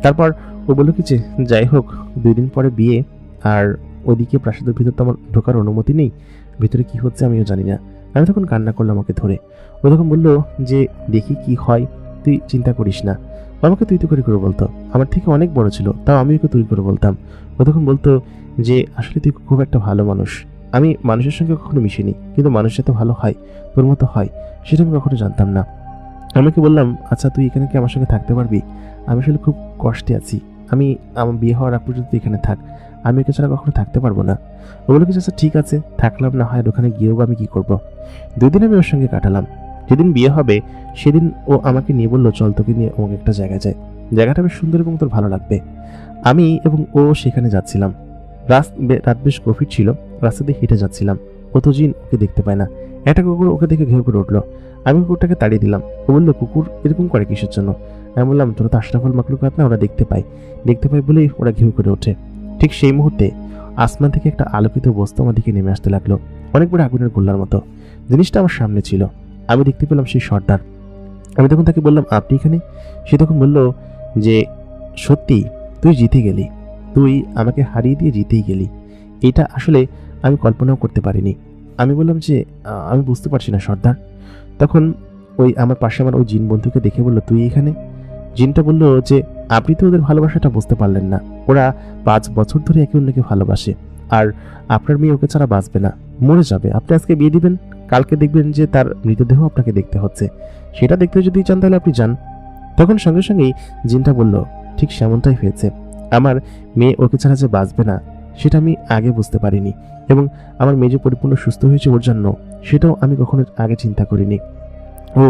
তারপর ও বলল কি যে যাই হোক, 2 দিন পরে বিয়ে, আর ওদিকে প্রাসাদের ভিতর তো আমার ঢোকার অনুমতি নেই, ভিতরে কি হচ্ছে আমিও জানি না। আমি তখন কান্না করলাম ওকে ধরে। ও তখন বললো যে দেখি কি হয়, তুই চিন্তা করিস না। আমাকে তুই তো করে করে বলতো, আমার থেকে অনেক বড় ছিল, তাও আমি ওকে তুই করে বলতাম। ও তখন বলতো যে আসলে তুই খুব একটা ভালো মানুষ, আমি মানুষের সঙ্গে কখনো মিশিনি, কিন্তু মানুষ এত ভালো হয়, তোর মতো হয়, সেটা আমি কখনো জানতাম না। আমি কি বললাম, আচ্ছা তুই এখানে কি আমার সঙ্গে থাকতে পারবি, আমি আসলে খুব কষ্টে আছি, আমার বিয়ে হওয়ার আগ পর্যন্ত এখানে থাক, আমি একে ছাড়া কখনো থাকতে পারবো না। ও বলে কিছু, আচ্ছা ঠিক আছে থাকলাম না হয়, ওখানে গিয়েও আমি কি করবো। 2 দিন আমি ওর সঙ্গে কাটালাম। যেদিন বিয়ে হবে সেদিন ও আমাকে নিয়ে বললো চল তোকে নিয়ে অমুক একটা জায়গায় যায়, জায়গাটা বেশ সুন্দর এবং তোর ভালো লাগবে। আমি এবং ও সেখানে যাচ্ছিলাম। রাত বেশ গভীর ছিল, রাস্তা দিয়ে হেঁটে যাচ্ছিলাম। ও তো জিন, ওকে দেখতে পায় না। একটা কুকুর ওকে দেখে ঘেউ করে উঠলো। আমি কুকুরটাকে তাড়িয়ে দিলাম। ও বললো কুকুর এরকম করে কিসের জন্য। আমি বললাম তোরা তো আশরাফুল মাখলুকাত না, ওরা দেখতে পায় বলেই ওরা ঘেউ করে ওঠে। ঠিক সেই মুহূর্তে আসমান থেকে একটা আলোকিত বস্তু আমার দিকে নেমে আসতে লাগলো, অনেক বড় আগুনের গোল্লার মতো। জিনিসটা আমার সামনে ছিল, আমি দেখতে পেলাম সেই সর্দার। আমি তখন তাকে বললাম আপনি এখানে? সে তখন বলল যে সত্যি তুই জিতে গেলি, তুই আমাকে হারিয়ে দিয়ে জিতেই গেলি, এটা আসলে আমি কল্পনাও করতে পারিনি। আমি বললাম যে আমি বুঝতে পারছি না সর্দার। তখন ওই আমার পাশে আমার ওই জিন বন্ধুকে দেখে বলল তুই এখানে? জিনটা বলল যে আপনি তো ওদের ভালোবাসাটা বুঝতে পারলেন না, ওরা 5 বছর ধরে একে অন্যকে ভালোবাসে, আর আপনার মেয়ে ওকে ছাড়া বাঁচবে না, মরে যাবে। আপনি আজকে বিয়ে দিবেন, কালকে দেখবেন যে তার মৃতদেহ আপনাকে দেখতে হচ্ছে, সেটা দেখতে যদি চান তাহলে আপনি যান। তখন সঙ্গে সঙ্গেই জিনটা বলল ঠিক সেমনটাই হয়েছে, আমার মেয়ে ওকে ছাড়া যে বাঁচবে না সেটা আমি আগে বুঝতে পারিনি, এবং আমার মেয়ে যে পরিপূর্ণ সুস্থ হয়েছে ওর জন্য সেটাও আমি কখনো আগে চিন্তা করিনি। ও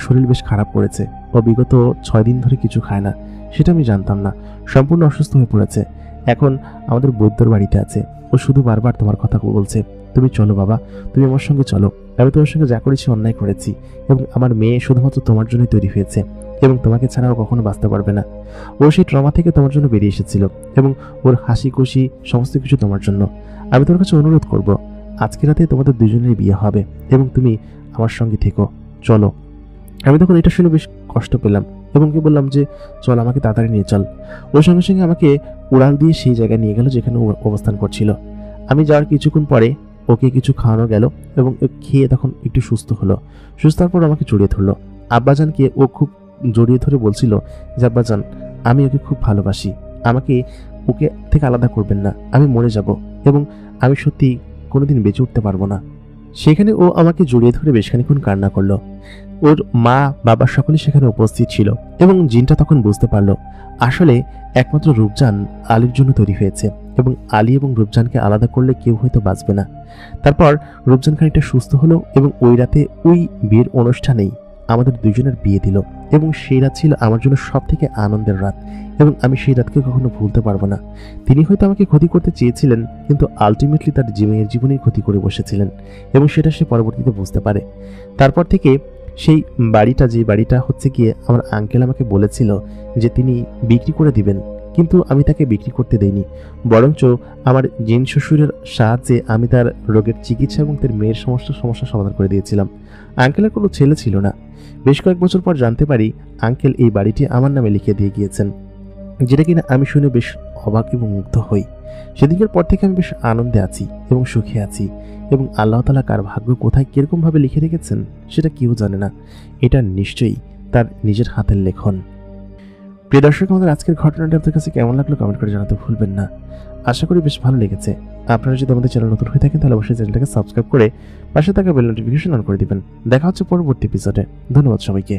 শরীর বেশ খারাপ করেছে, ও বিগত 6 দিন ধরে কিছু খায় না, সেটা আমি জানতাম না, সম্পূর্ণ অসুস্থ হয়ে পড়েছে, এখন আমাদের বৈদ্যর বাড়িতে আছে। ও শুধু বারবার তোমার কথা বলছে, তুমি চলো বাবা, তুমি আমার সঙ্গে চলো, আমি তোমার সঙ্গে যা করেছি অন্যায় করেছি, এবং আমার মেয়ে শুধুমাত্র তোমার জন্যই তৈরি হয়েছে এবং তোমাকে ছাড়াও কখনো বাঁচতে পারবে না। ও সেই ট্রমা থেকে তোমার জন্য বেরিয়ে এসেছিল এবং ওর হাসি খুশি সমস্ত কিছু তোমার জন্য। আমি তোমার কাছে অনুরোধ করব, আজকে রাতে তোমাদের দুজনেরই বিয়ে হবে এবং তুমি আমার সঙ্গে থেকো, চলো। আমি তখন এটা শুনে বেশ কষ্ট পেলাম এবং কি বললাম যে চল আমাকে তাড়াতাড়ি নিয়ে চল। ওর সঙ্গে সঙ্গে আমাকে উড়াল দিয়ে সেই জায়গায় নিয়ে গেল যেখানে ও অবস্থান করছিল। আমি যাওয়ার কিছুক্ষণ পরে ওকে কিছু খাওয়ানো গেল এবং খেয়ে তখন একটু সুস্থ হলো। সুস্থ হওয়ার পর আমাকে জড়িয়ে ধরলো। আব্বাজানকে ও খুব জড়িয়ে ধরে বলছিল যে আব্বাজান আমি ওকে খুব ভালোবাসি, আমাকে ওকে থেকে আলাদা করবেন না, আমি মরে যাব এবং আমি সত্যি কোনোদিন বেঁচে উঠতে পারবো না। সেখানে ও আমাকে জড়িয়ে ধরে বেশ খানিক্ষণ কান্না করলো। ওর মা বাবা সকলে সেখানে উপস্থিত ছিল এবং জিনটা তখন বুঝতে পারলো আসলে একমাত্র রূপজান আলীর জন্য তৈরি হয়েছে এবং আলী এবং রূপজানকে আলাদা করলে কেউ হয়তো বাঁচবে না। তারপর রূপজান খানিকটা সুস্থ হলো এবং ওই রাতে ওই বিয়ের অনুষ্ঠানেই আমাদের দুজনের বিয়ে দিল এবং সেই রাত ছিল আমার জন্য সব থেকে আনন্দের রাত এবং আমি সেই রাতকে কখনো ভুলতে পারবো না। তিনি হয়তো আমাকে ক্ষতি করতে চেয়েছিলেন, কিন্তু আলটিমেটলি তার মেয়ের জীবনেই ক্ষতি করে বসেছিলেন এবং সেটা সে পরবর্তীতে বুঝতে পারে। তারপর থেকে সেই বাড়িটা, যে বাড়িটা হচ্ছে গিয়ে আমার আঙ্কেল আমাকে বলেছিল যে তিনি বিক্রি করে দিবেন, কিন্তু আমি তাকে বিক্রি করতে দেইনি, বরঞ্চ আমার জিন শ্বশুরের সাহায্যে আমি তার রোগের চিকিৎসা এবং তার মেয়ের সমস্যার সমাধান করে দিয়েছিলাম। আঙ্কেলের কোনো ছেলে ছিল না। বেশ কয়েক বছর পর জানতে পারি আঙ্কেল এই বাড়িটি আমার নামে লিখে দিয়ে গিয়েছেন, যেটা কিনা আমি শুনে বেশ অবাক এবং মুগ্ধ হই। সেদিনের পর থেকে আমি বেশ আনন্দে আছি এবং সুখে আছি, এবং আল্লাহ তাআলা কার ভাগ্য কোথায় কিরকম ভাবে লিখে রেখেছেন সেটা কেউ জানে না। এটা নিশ্চয়ই তার নিজের হাতের লেখন। প্রিয় দর্শক, আমাদের আজকের ঘটনাটা আপনার কাছে কেমন লাগলো কমেন্ট করে জানাতে ভুলবেন না। আশা করি বেশ ভালো লেগেছে। আপনারা যদি আমাদের চ্যানেল নতুন হয়ে থাকেন তাহলে অবশ্যই চ্যানেলটাকে সাবস্ক্রাইব করে পাশে থাকা বেল নোটিফিকেশন অন করে দিবেন। দেখা হচ্ছে পরবর্তী এপিসোডে। ধন্যবাদ সবাইকে।